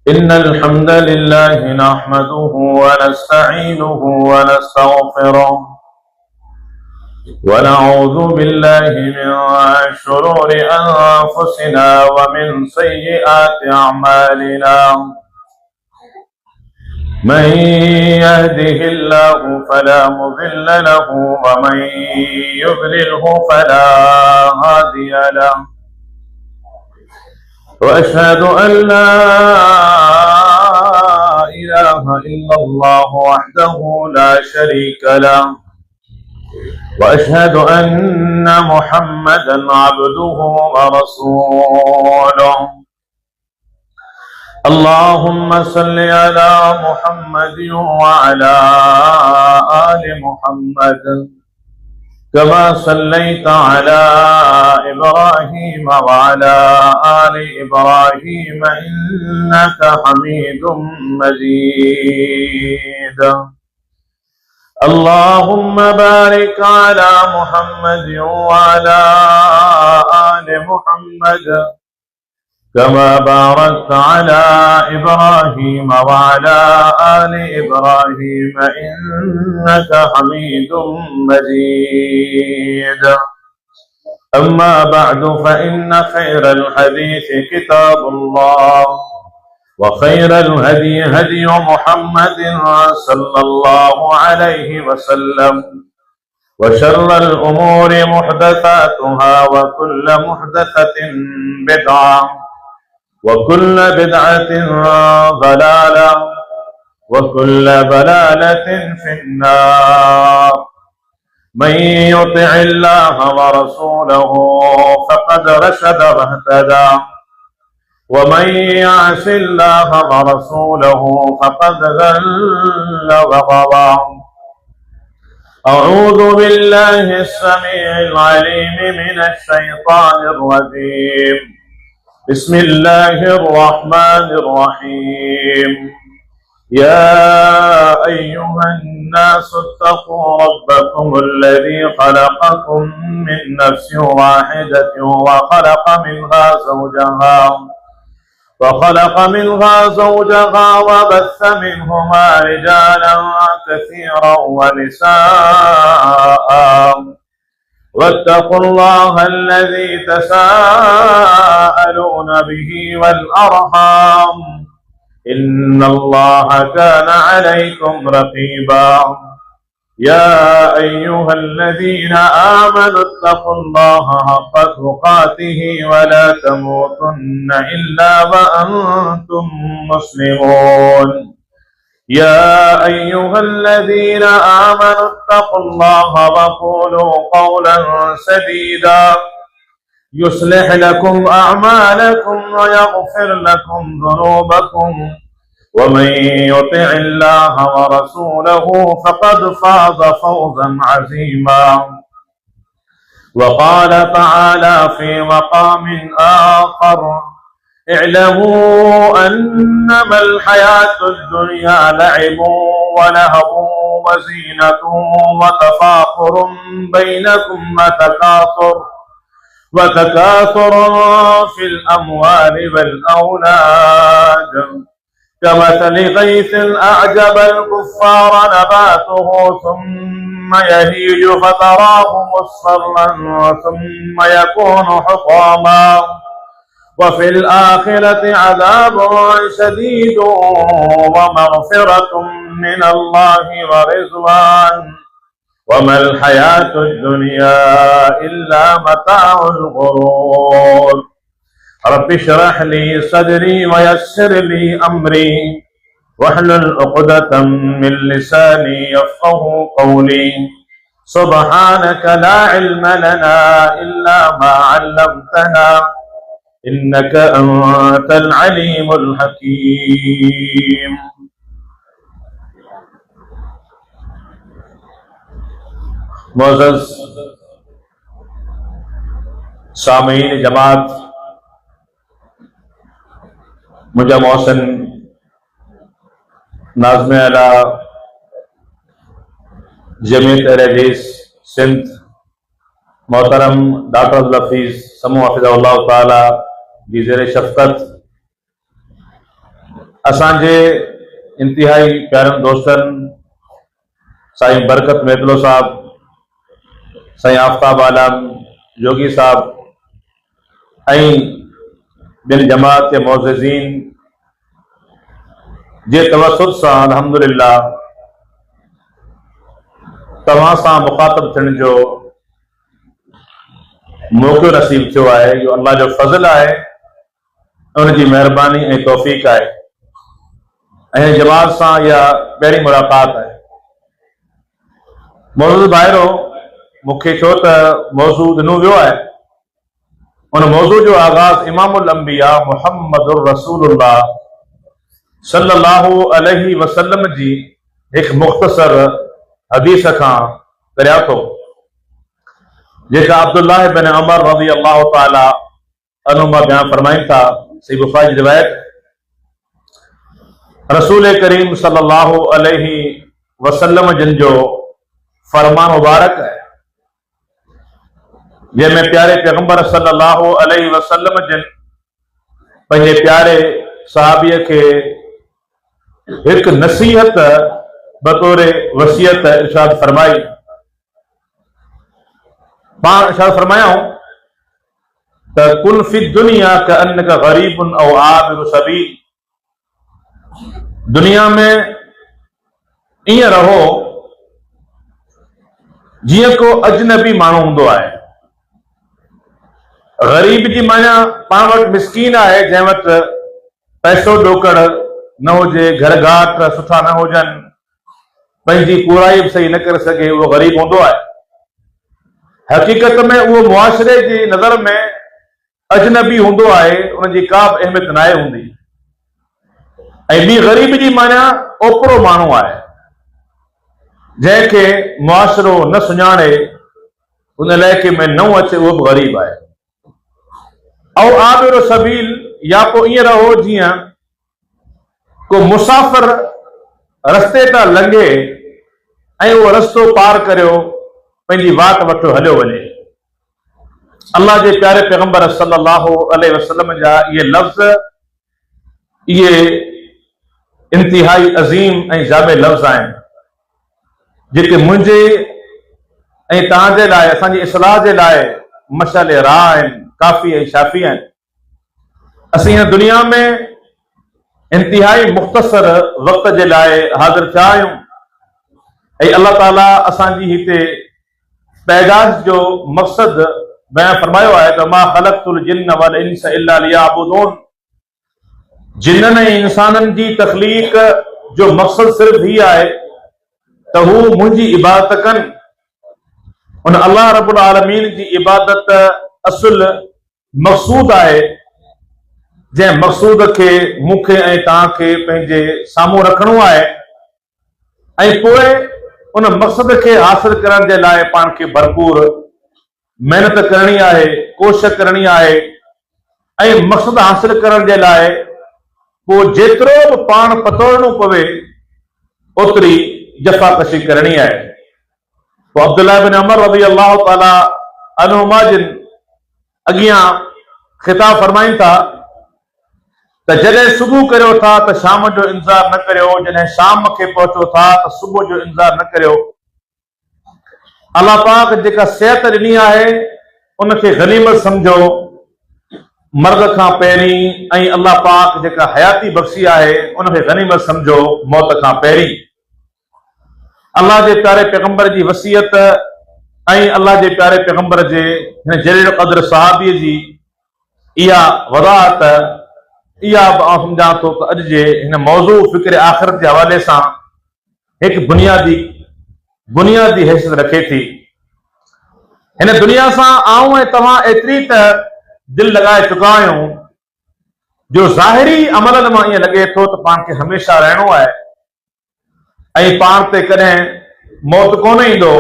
إن الحمد لله نحمده ونستعينه ونستغفره ونعوذ بالله من شرور أنفسنا ومن سيئات أعمالنا من يهده الله فلا مضل له ومن يضلله فلا هادي له وأشهد أن لا إله إلا الله وحده لا شريك له وأشهد أن محمدا عبده ورسوله اللهم صل على محمد وعلى آل محمد كما صليت على إبراهيم وعلى آل إبراهيم إنك حميد مجيد اللهم بارك على محمد وعلى آل محمد كما باركت على إبراهيم وعلى آل إبراهيم إنك حميد مجيد أما بعد فإن خير الحديث كتاب الله وخير الهدي هدي محمد صلى الله عليه وسلم وشر الأمور محدثاتها وكل محدثة بدعة وكل بدعة ضلالة وكل ضلالة في النار من يطع الله ورسوله فقد رشد واهتدى ومن يعص الله ورسوله فقد ضل وغوى أعوذ بالله السميع العليم من الشيطان الرجيم بسم الله الرحمن الرحيم يا أيها الناس اتقوا ربكم الذي خلقكم من نفس واحدة وخلق منها زوجها وبث منهما رجالا كثيرا ونساء واتقوا الله الذي تساءلون به والأرحام إن الله كان عليكم رقيبا يا أيها الذين آمنوا اتقوا الله حق تقاته ولا تموتن إلا وأنتم مسلمون يا أيها الذين آمنوا اتقوا الله وقولوا قولا سديدا يصلح لكم أعمالكم ويغفر لكم ذنوبكم ومن يطع الله ورسوله فقد فاز فوزا عظيما وقال تعالى في مقام آخر اعلموا أنما الحياة الدنيا لعب ولهو وزينة وتفاخر بينكم وتكاثر في الأموال والأولاد كمثل غيث أعجب الكفار نباته ثم يهيج فتراه مصفرا ثم يكون حطاما وفي الآخرة عذاب شديد ومغفرة من الله ورضوان وما الحياة الدنيا إلا متاع الغرور رب اشرح لي صدري ويسر لي أمري واحلل عقدة من لساني يفقه قولي سبحانك لا علم لنا إلا ما علمتنا إنك أنت العليم الحكيم मोअज़्ज़ज़ सामीन जमात मुझा मोहसिन नाज़्म अला जमीयत अहले हदीस सिंध मोहतरम डॉक्टर अब्दुल हफीज़ समूह हफ़िज़हुल्लाह ताला जी ज़ेर शफ़क़त असांजे इंतिहाई प्यारनि दोस्तनि साईं बरकत मेतलो साहब, साईं आफ्ताब आलम योगी साहब ऐं ॿिनि जमात के मोअज़्ज़िज़ीन जे तवसुत सां अल्हम्दुलिल्लाह तव्हां सां मुख़ातब थियण जो मौक़ो नसीब थियो आहे। इहो अल्लाह जो फज़ल आहे, उनजी महिरबानी ऐं तौफ़ीक़ आहे। ऐं जमात सां इहा पहिरीं मुलाक़ात आहे। मौजूद भाइरो मूंखे छो त मौज़ू ॾिनो वियो आहे, उन मौज़ू जो आगाज़ इमामुल अंबिया मुहम्मदुर रसूलुल्लाह सल्लल्लाहु अलैहि वसल्लम जी हिकु मुख़्तसर हदीस खां करियां थो, जेका अब्दुल्लाह बिन उमर रज़ी अल्लाह ताला अन्हुमा बयान फरमाइनि था। सही बुखारी जी रिवायत, रसूल करीम सल्लल्लाहु अलैहि वसल्लम जिन जो फरमान मुबारक है, जंहिंमें प्यारे पैगंबर सल्लल्लाहु अलैहि वसल्लम जिन पंहिंजे प्यारे सहाबीअ खे हिकु नसीहत बतौर वसियत इरशाद फरमाई। पाण इरशाद फरमायाऊं त कुन फी दुनिया कअन्नका गरीबुन औ आबिरु सबील, दुनिया में ईअं रहो जीअं को अजनबी माण्हू हूंदो आहे। ग़रीब जी माना पाण वटि मिसकीन आहे, जंहिं वटि पैसो ॾोकड़ न हुजे, घर घाट सुठा न हुजनि, पंहिंजी पूराई बि सही न करे सघे, उहो ग़रीब हूंदो आहे। हक़ीक़त में उहो मुआशरे जी नज़र में अजनबी हूंदो आहे, उनजी का बि अहमियत न आहे हूंदी। ऐं ॿी ग़रीब जी माना ओपरो माण्हू आहे, जंहिंखे मुआशरो न सुञाणे, उन इलाइक़े में न अचे, उहो बि ग़रीब आहे। ऐं आबिर सबील, या पोइ ईअं रहो जीअं को मुसाफ़िर रस्ते तां लंघे ऐं उहो रस्तो पार करियो पंहिंजी वाट वटि हलियो वञे। अल्लाह जे प्यारे पैगंबर सल्लल्लाहु अलैहि वसल्लम जा इहे लफ़्ज़, इहे इंतिहाई अज़ीम ऐं जामे लफ़्ज़ आहिनि, जेके मुंहिंजे ऐं तव्हांजे लाइ, असांजी इस्लाह जे लाइ मशाल राह आहिनि, काफ़ी ऐं शाफ़ी आहिनि। असीं हिन दुनिया में इंतिहाई मुख़्तसर वक़्त जे लाइ हाज़िर थिया आहियूं, ऐं अल्लाह ताला असांजी हिते पैदाश जो मक़सद बयान फरमायो आहे त मा ख़लक़तुल जिन्न वल इंस इल्ला लियअबुदून, जिन्ननि ऐं इंसाननि जी तख़लीक़ जो मक़सद सिर्फ़ ही आहे त हू मुंहिंजी इबादत कनि। उन अल्लाह रब्बुल आलमीन जी इबादत असुल मक़सूद आहे, जंहिं मक़सूद खे मूंखे ऐं तव्हांखे पंहिंजे साम्हूं रखणो आहे, ऐं पोइ उन मक़सद खे हासिल करण जे लाइ पाण खे भरपूर महिनत करणी आहे, कोशिश करणी आहे। ऐं मक़सद हासिल करण जे लाइ पोइ जेतिरो बि पाण पतोड़णो पवे, ओतिरी जफ़ाकशी करणी आहे। पोइ अब्दुल्लाह बिन उमर रज़ी अल्लाह ताला अन्हुमा जिन अॻियां ख़िताब फरमाइनि था त जॾहिं सुबुह करियो था त शाम जो इंतज़ार न करियो, जॾहिं शाम खे पहुचो था त सुबुह जो इंतज़ार न करियो। अल्लाह पाक जेका सिहत ॾिनी आहे उनखे गनीमत सम्झो मर्द खां पहिरीं, ऐं अल्लाह पाक जेका हयाती बख़्शी आहे उनखे गनीमत सम्झो मौत खां पहिरीं। अल्लाह जे प्यारे पैगंबर जी वसियत ऐं अल्लाह जे प्यारे पैगंबर जे हिन जलील क़द्र सहाबीअ जी इहा वज़ाहत, इहा बि आउं सम्झां थो त अॼु जे हिन मौज़ू फ़िक्र आख़िरत जे हवाले सां हिकु बुनियादी हैसियत रखे थी। हिन दुनिया सां आऊं ऐं तव्हां एतिरी त दिलि लॻाए चुका आहियूं जो ज़ाहिरी अमलनि मां ईअं लॻे थो त पाण खे हमेशह रहणो आहे, ऐं पाण ते कॾहिं मौत कोन ईंदो।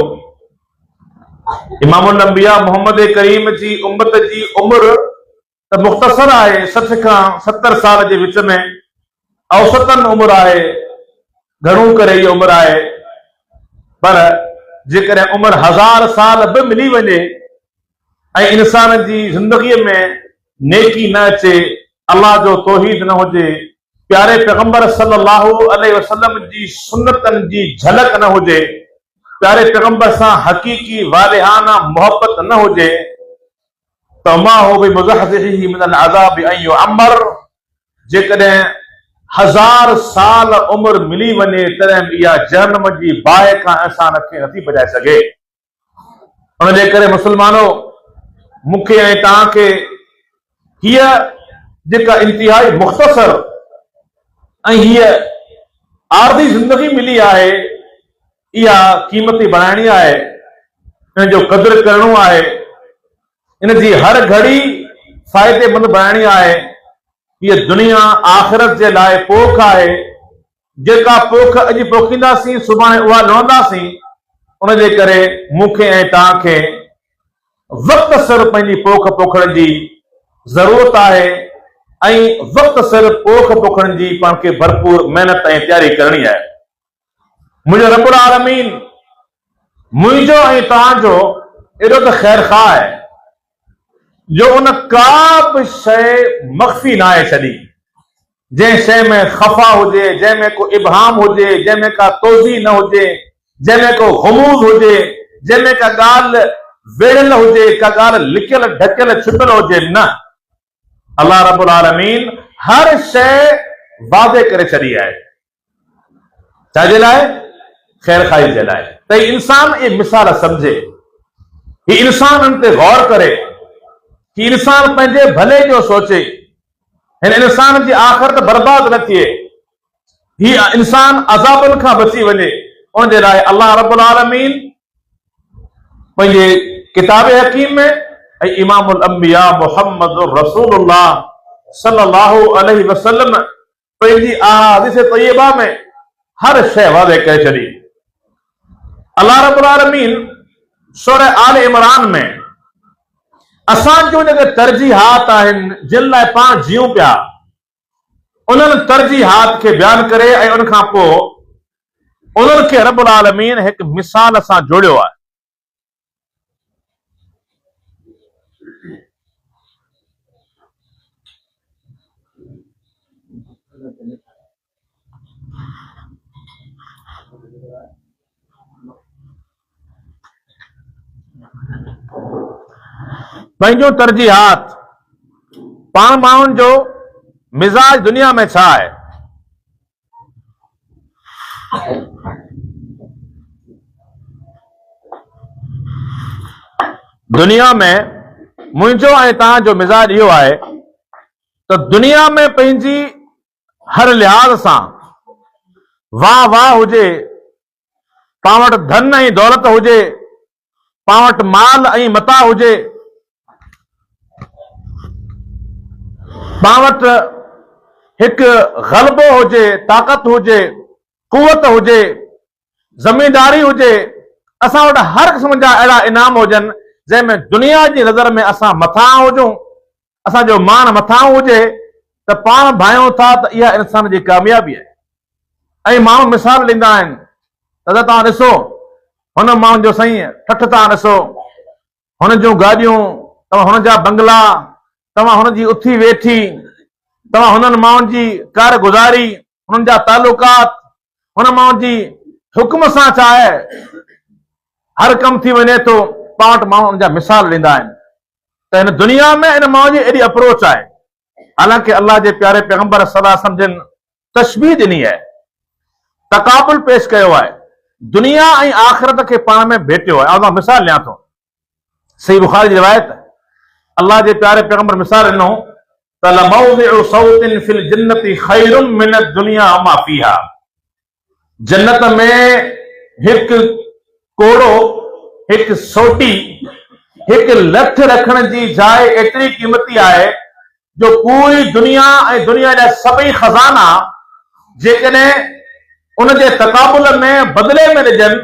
इमामुल अंबिया मोहम्मद करीम जी उम्मत जी उमिरि त मुख़्तसर आहे, 60 खां 70 साल जे विच में औसतन उमिरि आहे, घणो करे इहा उमिरि आहे। पर जेकॾहिं उमिरि 1000 साल बि मिली वञे ऐं इंसान जी ज़िंदगीअ में नेकी न अचे, अल्लाह जो तौहीद न हुजे, प्यारे पैगंबर सल्लल्लाहु अलैहि वसल्लम जी सुन्नतनि जी झलक न हुजे, प्यारे पैगंबर सां हक़ीक़ी वालिहाना मोहब्बत न हुजे, त मा हो बि मुज़हज़िही मिनल अज़ाबि अन युअम्मर, जेकॾहिं 1000 साल उमिरि मिली वञे तॾहिं बि इहा जहन्नम जी बाहि खां इंसान खे नथी बचाए सघे। उन जे करे मुस्लमानो, मूंखे ऐं तव्हांखे हीअ जेका इंतिहाई मुख़्तसर ऐं हीअ आरज़ी ज़िंदगी मिली आहे, इहा क़ीमती बणाइणी आहे, इन जो क़दुरु करणो आहे, इन जी हर घड़ी फ़ाइदेमंद बणाइणी आहे। हीअ दुनिया आख़िरत जे लाइ पोख आहे, जेका पोख अॼु पोखींदासीं सुभाणे उहा लहंदासीं। उन जे करे मूंखे ऐं तव्हांखे वक़्त सिर पंहिंजी पोख पोखण जी ज़रूरत आहे ऐं वक़्त सिर पोख पोखण जी पाण खे भरपूर महिनत ऐं तयारी करणी आहे। मुंहिंजो रब्बुल आलमीन मुंहिंजो ऐं तव्हांजो एॾो त ख़ैरख़्वाह आहे जो उन का बि शइ मख़फ़ी न आहे छॾी, जंहिं शइ में ख़फ़ा हुजे, जंहिंमें को इबहाम हुजे, जंहिंमें का तोज़ी न हुजे, जंहिंमें को ग़ुमूज़ हुजे, जंहिंमें का ॻाल्हि वेड़ियल हुजे, का ॻाल्हि लिकियल ढकियल छुपियल हुजे, न। अल्लाह रब्बुल आलमीन हर शइ वाज़े करे छॾी आहे। छाजे लाइ? ख़ैरख़ाई जे लाइ। त इंसान ये मिसाल समझे, ही इंसान इन ते गौर करे, कि इंसान पंहिंजे भले जो सोचे, हिन इंसान जी आख़िरत बर्बाद न थिए, ही इंसान अज़ाबनि खां बची वञे। उन जे लाइ अल्लाह रब्बुल आलमीन पंहिंजे किताब हकीम में ऐं इमामुल अंबिया मुहम्मदुर रसूलुल्लाह सल्लल्लाहु अलैहि वसल्लम पंहिंजी अहादीस तय्यबा में हर शइ वाज़े करे छॾी। अल्लाह रब्बुल आलमीन सूरह आल इमरान में असांजो जेके तरजीहात आहिनि, जिन लाइ पाण जियूं पिया, उन्हनि तरजीहात खे बयानु करे ऐं उन खां पोइ उन्हनि खे रब्बुल आलमीन हिकु मिसाल सां जोड़ियो आहे। पंहिंजो तरजीहात, पाण माण्हुनि जो मिज़ाज दुनिया में छा आहे? दुनिया में मुंहिंजो ऐं तव्हांजो मिज़ाज इहो आहे त दुनिया में पंहिंजी हर लिहाज़ सां वाह वाह हुजे, पाण वटि धन ऐं दौलत हुजे, पाण वटि माल ऐं मता हुजे, पाण वटि हिकु ग़लबो हुजे, ताक़त हुजे, कुवत हुजे, ज़मींदारी हुजे, असां वटि हर क़िस्म जा अहिड़ा इनाम हुजनि जंहिंमें दुनिया जी नज़र में असां मथां हुजूं, असांजो मान मथां हुजे, त पाण भायूं था त इहा इंसान जी कामयाबी आहे। ऐं माण्हू मिसाल ॾींदा आहिनि, दादा तव्हां ॾिसो हुन माण्हुनि जो साईं ठठ तव्हां ॾिसो, हुन जूं गाॾियूं, तव्हां हुन जा बंगला, तव्हां हुन जी उथी वेठी, तव्हां हुननि माण्हुनि जी कारगुज़ारी, हुननि जा तालुकात, हुन माण्हुनि जी हुक्म सां छा आहे हर कमु थी वञे थो। पाण वटि माण्हू हुन जा मिसाल ॾींदा आहिनि त हिन दुनिया में इन माण्हू जी एॾी अप्रोच आहे। हालांकि अल्लाह जे प्यारे पैगंबर सल्लल्लाहु अलैहि वसल्लम जिन तशबीह ॾिनी आहे, तक़ाबुल पेश कयो आहे, दुनिया ऐं आख़िरत खे पाण में भेटियो आहे। मां मिसाल ॾियां थो, सही बुखारी जी रिवायत, अल्लाह जे प्यारे पैगंबर मिसाल ॾिनो त लमौज़िउ सौतिन फिल जन्नति खैरुम मिन दुनिया मा फीहा। जन्नत में हिकु कोड़ो, हिकु सोटी, हिकु लठ रखण जी जाइ एतिरी क़ीमती आहे जो पूरी दुनिया ऐं दुनिया जा सभई खज़ाना जेकॾहिं उन जे तक़ाबुल में बदिले में ॾिजनि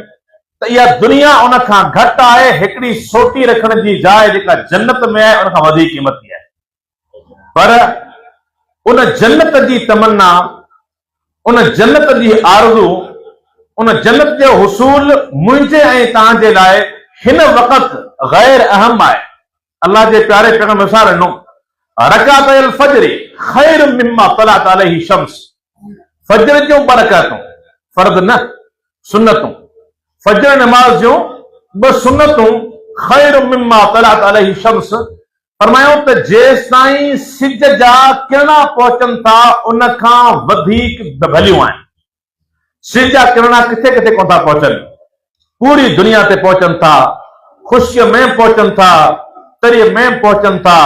त इहा दुनिया उन खां घटि आहे। हिकिड़ी सोटी रखण जी जाइ जेका जन्नत में आहे उन खां वधीक क़ीमती आहे। पर उन जन्नत जी तमन्ना, उन जन्नत जी आरज़ू उन जन्नत जो हुसूल मुझे ऐं तव्हांजे लाइ हिन वक़्त गैर अहम आहे। अल्लाह जे प्यारे पैगंबर मिसाल ॾिनो, रकातल फज्र खैर मिम्मा तलअत अलैहि शम्स। फज्र जूं ॿ रकातूं, फर्द न, सुन्नतूं। फज्र नमाज जूं ॿ सुन्नतूं खैर मिम्मा तलअत अलैहि शम्स। फरमायो त जेसि ताईं सिज जा किरणा पहुचनि था उन खां वधीक भलियूं आहिनि। सिज जा किरणा किथे किथे कोन था पहुचनि, पूरी दुनिया ते पहुचनि था, खुशीअ में पहुचनि था, तरीअ में पहुचनि था,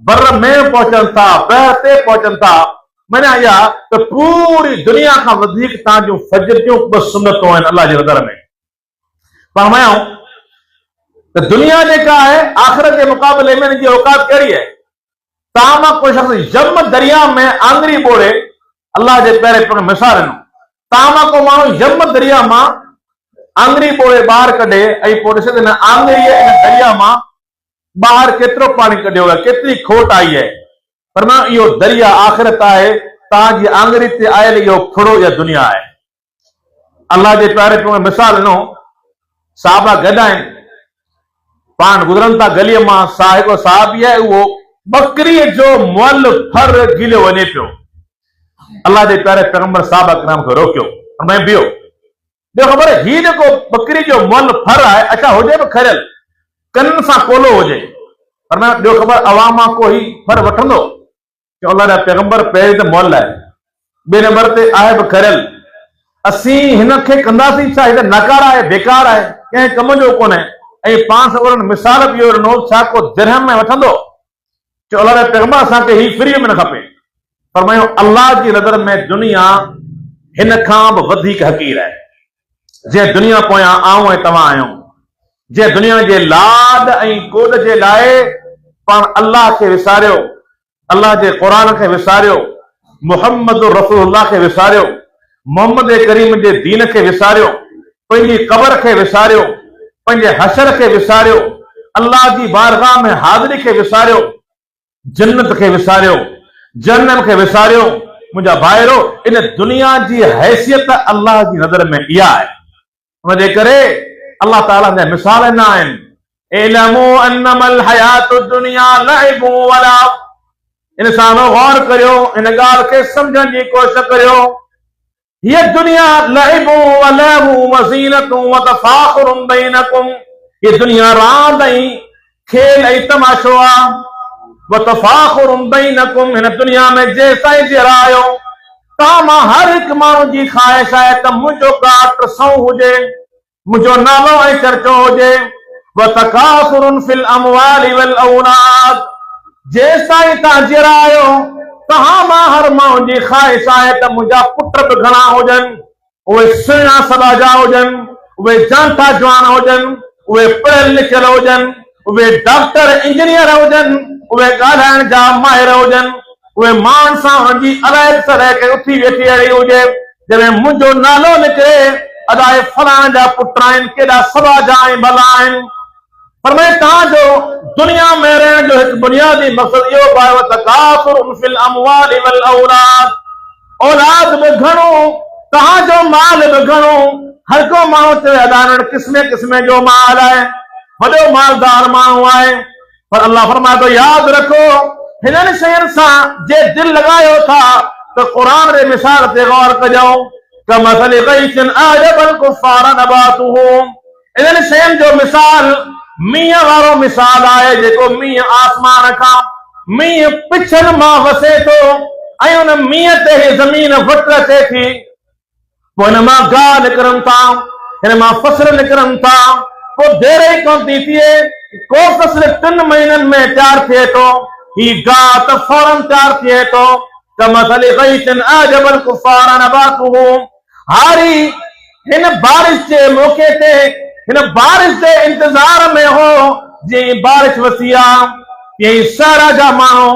बर में पहुचनि था, बहर ते पहुचनि था। माना इहा त पूरी दुनिया खां वधीक तव्हां जूं फज्र जूं ॿ सुन्नतूं आहिनि अल्लाह जे नज़र में। फरमायो त दुनिया जेका आहे आख़िरत जे मुक़ाबले में हिन जी औकात कहिड़ी आहे? तव्हां मां कोई शख़्स यम दरिया में आंगरी ॿोड़े, अल्लाह जे प्यारे पैगंबर मिसाल ॾिनो, तव्हां मां को माण्हू यम दरिया मां आंगरी ॿोड़े ॿाहिरि कढे ऐं पोइ ॾिसे त हिन आंगरीअ इन दरिया मां ॿाहिरि केतिरो पाणी कढियो आहे, केतिरी खोट आई आहे। पर मां इहो दरिया आख़िरत आहे, तव्हांजी आंगरी ते आयल इहो फुड़ो या दुनिया आहे। अल्लाह जे प्यारे पैगंबर मिसाल ॾिनो, साहबा गॾु आहिनि, पाण गुज़रनि था गलीअ मां, हिकिड़ो साहबी आहे, उहो बकरीअ जो मुअल फर गिलियो वञे पियो। अल्लाह जे प्यारे पैगंबर साहबा किराम खे रोकियो, फरमायो बीहो। ॿियो ख़बर ही जेको बकरी जो मुअल फर आहे, अच्छा हुजे बि खरियल, कन सां कोलो हुजे, फरमायो ॿियो ख़बर अवाम मां को ही फर वठंदो? अल्लाह जा पैगंबर पहिरीं त मुअल आहे, ॿिए नंबर ते आहे बि खरियल। असीं हिन खे कंदासीं छा? हिन नकार आहे, बेकार आहे, कंहिं कम जो कोन्हे। ऐं पाण सगोरनि मिसाल बि इहो ॾिनो, छा को दिरहम में वठंदो? चओ अल्लाह जा पैगंबर असांखे ही फ्री में न खपे। फरमायो अल्लाह जी नज़र में दुनिया हिन खां बि वधीक हक़ीर आहे। जंहिं दुनिया पोयां आऊं ऐं तव्हां आहियूं, जंहिं दुनिया जे लाड ऐं गोद जे लाइ पाण अल्लाह खे विसारियो, अल्लाह जे क़ुरान खे विसारियो, मुहम्मद रसूलुल्लाह खे विसारियो, मोहम्मद करीम जे दीन खे विसारियो, पंहिंजी क़बर खे विसारियो, पंहिंजे हशर खे विसारियो, अल्लाह जी बारगाह में हाज़िरी खे विसारियो, जन्नत खे विसारियो, जहन्नम खे विसारियो। मुंहिंजा भाइरो, इन दुनिया जी हैसियत अल्लाह जी नज़र में इहा आहे। उनजे करे अल्लाह ताला जा मिसाल न आहिनि। इल्मु अन्नमल हयातु दुनिया लइबु व लहव। इंसानो गौर करियो, इन ॻाल्हि खे सम्झण जी कोशिश करियो। हीअ दुनिया लइबु व लहव व ज़ीनतु व तफ़ाखुरुन बैनकुम। ये दुनिया रांदि ऐं खेल ऐं तमाशो आहे। व तफ़ाखुरुन बैनकुम, हिन दुनिया में जेसिताईं जिरायो तव्हां मां हर हिकु माण्हू जी ख़्वाहिश आहे त मुंहिंजो काट सौ हुजे, मुंहिंजो नालो ऐं चर्चो हुजे। व तकासुरुन फिल अमवालि वल औलाद, जेसिताईं तव्हां जिरायो तव्हां मां हर माण्हू जी ख़्वाहिश आहे त मुंहिंजा पुट बि घणा हुजनि, उहे सुहिणा सभा जा हुजनि, उहे जानता जवान हुजनि, उहे पढ़ियल लिखियल हुजनि, उहे डॉक्टर इंजीनियर हुजनि, उहे ॻाल्हाइण जा माहिर हुजनि, उहे मान सां हुननि जी अलाए तरह खे उथी वेठी अहिड़ी हुजे जंहिंमें मुंहिंजो नालो निकिरे, अदाए फलाण जा पुट आहिनि, केॾा सभा जा ऐं भला आहिनि। पर मैं तव्हांजो दुनिया में रहण जो हिकु बुनियादी मक़सदु इहो बि आहे, तकासुरुन फिल अमवालि वल औलाद। औलाद बि घणो, तव्हांजो माल बि घणो। हर को माण्हू चवे अदान क़िस्मे क़िस्मे जो माल आहे, वॾो मालदार माण्हू आहे। पर अल्लाह फरमाए थो यादि रखो, हिननि शयुनि सां जे दिलि लॻायो था त क़ुरान जे मिसाल ते गौर कजो। कमसलि ग़ैसिन अअजबल कुफ़ार नबातुहु। इन्हनि शयुनि जो मिसाल मींहं वारो मिसाल आहे, जेको मींहं आसमान खां मींहं पिछनि मां वसे थो ऐं उन मींहं ते ही ज़मीन वट अचे थी। पोइ हिन मां गाह निकिरनि था, हिन मां फसल निकिरनि था, पोइ देर ई कोन थी थिए, को फसल 3 महीननि में तयारु थिए थो, ही गाह त फौरन तयारु थिए थो। कमसलि ग़ैसिन अअजबल कुफ़ार नबातुहु। हारी हिन बारिश जे मौके ते, हिन बारिश जे इंतज़ार में हो, जीअं बारिश वसी आहे, तीअं सहरा जा माण्हू,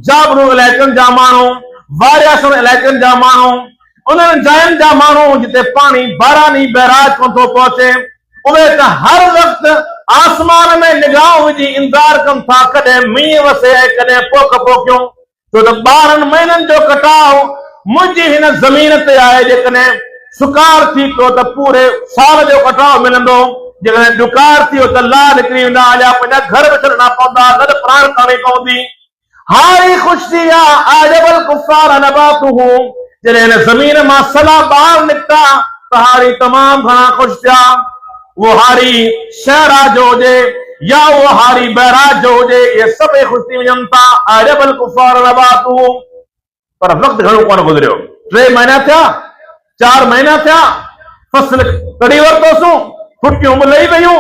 जाबरू इलाइक़नि जा माण्हू, वारियासुनि इलाइक़नि जा माण्हू, उन्हनि जायुनि जा माण्हू जिते पाणी बारानी बैराज कोन थो पहुचे, उहे त हर वक़्तु आसमान में निगाह विझी इंतज़ार कनि था कॾहिं मींहुं वसे ऐं कॾहिं पोख पोखियूं। छो त 12 महीननि जो कटाव मुंहिंजी हिन ज़मीन ते आहे। जेकॾहिं सुकार थी तो त पूरे साल जो कटाव मिलंदो, जेकॾहिं डुकार थी त ला निकिरी वेंदा, अलिया पंहिंजा घर में छॾणा पवंदा, गॾु प्राण करणी पवंदी। हारी ख़ुशि थी विया आजबल कुफ़ार नबातुहु, जॾहिं हिन ज़मीन मां सला ॿाहिरि निकिता त हारी तमामु घणा ख़ुशि थिया। वो हारी शहरा जो हुजे या वो हारी बैराज जो हुजे, ये सभई ख़ुशि थी वञनि था। आजबल कुफ़ार नबातुहु, पर वक़्तु घणो कोन गुज़रियो, 3 महीना थिया, 4 महीना थिया, फसल कढी वरितोसीं, फुटियूं बि लही वयूं,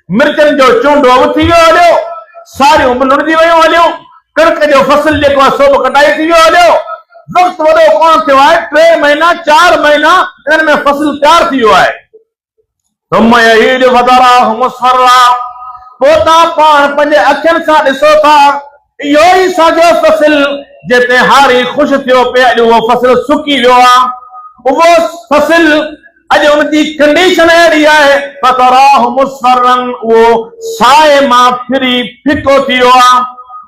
मिर्चनि जो चूंडो बि थी वियो हलियो, सारियूं बि लुणिजी वयूं हलियूं, कणिक जो फसल जेको आहे सो बि कटाई थी वियो हलियो। वक़्तु वॾो कोन थियो आहे, 3 महीना 4 महीना इन्हनि में फसल तयारु थी वियो आहे। थुम यहीद फतराहु मुस्फर्रा, पोइ तव्हां पाण पंहिंजे अखियुनि सां ॾिसो था, इहो ई साॻियो फसल जिते हारी ख़ुशि थियो पियो, अॼु उहो फसल सुकी वियो आहे। उहो फसल अॼु उनजी कंडीशन अहिड़ी आहे, फतराहु मुस्फरन, उहो साए मां फिरी फिको थी वियो आहे,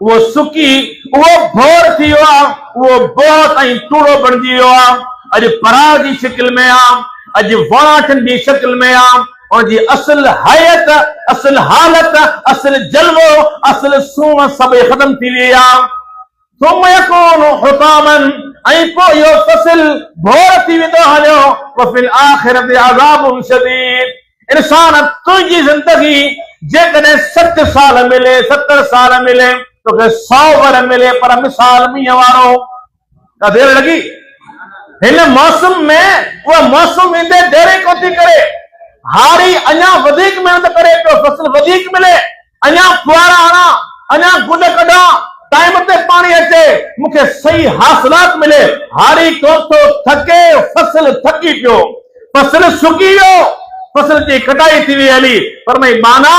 उहो सुकी, उहो भोर थी वियो आहे, उहो बहुत ऐं टूड़ो बणिजी वियो आहे। अॼु पराग जी शिकिल में आहे, अॼु वणाटनि जी शिकिल में आहे, उनजी असुल हयत, असुल हालत, असुल जलवो, असुल सूंह सभई ख़तम थी वई आहे। थुम यकूनु हुतामन, ऐं पोइ इहो फसल भोर थी वेंदो हलियो। वफिल आखिरति अज़ाबुन शदीद, इंसान तुंहिंजी ज़िंदगी जेकॾहिं 60 साल मिले, 70 साल मिले, तोखे 100 वर मिले, पर मिसाल मींहं वारो, का देर लॻी? हिन मौसम में उहा मौसम ईंदे देर कोन थी करे, हारी अञा वधीक महिनत करे पियो, फसल वधीक मिले, अञा फुआरा हणा, अञा गुल कढां, टाइम ते पानी अचे, मूंखे सही हासिलात मिले। हारी कोन थो थके, फसल थकी पियो, फसल सुकी वियो, फसल जी कटाई थी वई हली, पर भई माना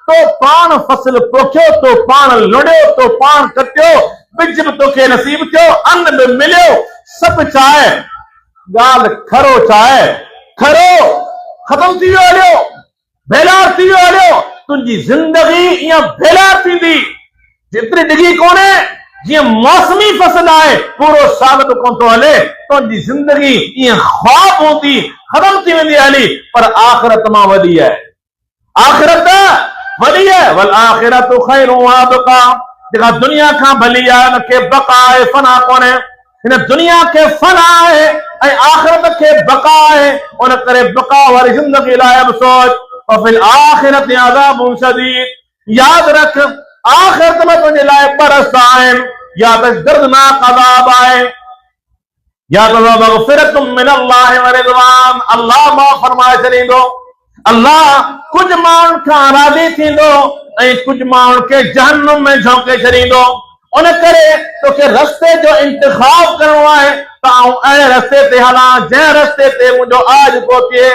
तो पाण फसल पोखियो, तो पाण लुड़ियो, तो पाण कटियो, बिज बि तोखे नसीब थियो, अन्न बि मिलियो, सभु चाहे, ॻाल्हि खरो चाहे, खरो ख़तम थी वियो हलियो, बेलार थी वियो हलियो। तुंहिंजी ज़िंदगी ईअं बेलार थींदी जेतिरी डिघी कोन्हे, जीअं मौसमी फसल आहे, पूरो साल बि कोन थो हले, तुंहिंजी ज़िंदगी ईअं ख़्वाब हूंदी, ख़तम थी वेंदी हली, पर आख़िरत मां वॾी आहे, आख़िरत वॾी आहे। वल आख़िरत खैरु व अबक़ा, जेका दुनिया खां भली आहे, उनखे बक़ा आहे, फना कोन्हे। हिन दुनिया खे फना आहे ऐं आख़िरत खे बक़ा आहे, उन करे बक़ा वारी ज़िंदगी लाइ बि सोच। वफिल आख़िरति अज़ाबुन शदीद, यादि रख आख़िरत में तुंहिंजे लाइ परस्त आहिनि, या त दर्दनाक अज़ाब आहे, या त मग़फ़िरतुम मिनल्लाहि व रिज़वान, अल्लाह माफ़ फरमाए छॾींदो। अल्लाह कुछ माण्हुनि खां राज़ी थींदो ऐं कुछ माण्हुनि खे जहन्नुम में झोंके छॾींदो। उन करे तोखे रस्ते जो इंतिखाब करणो आहे त आउं अहिड़े रस्ते ते हलां जंहिं रस्ते ते मुंहिंजो आज पहुचे,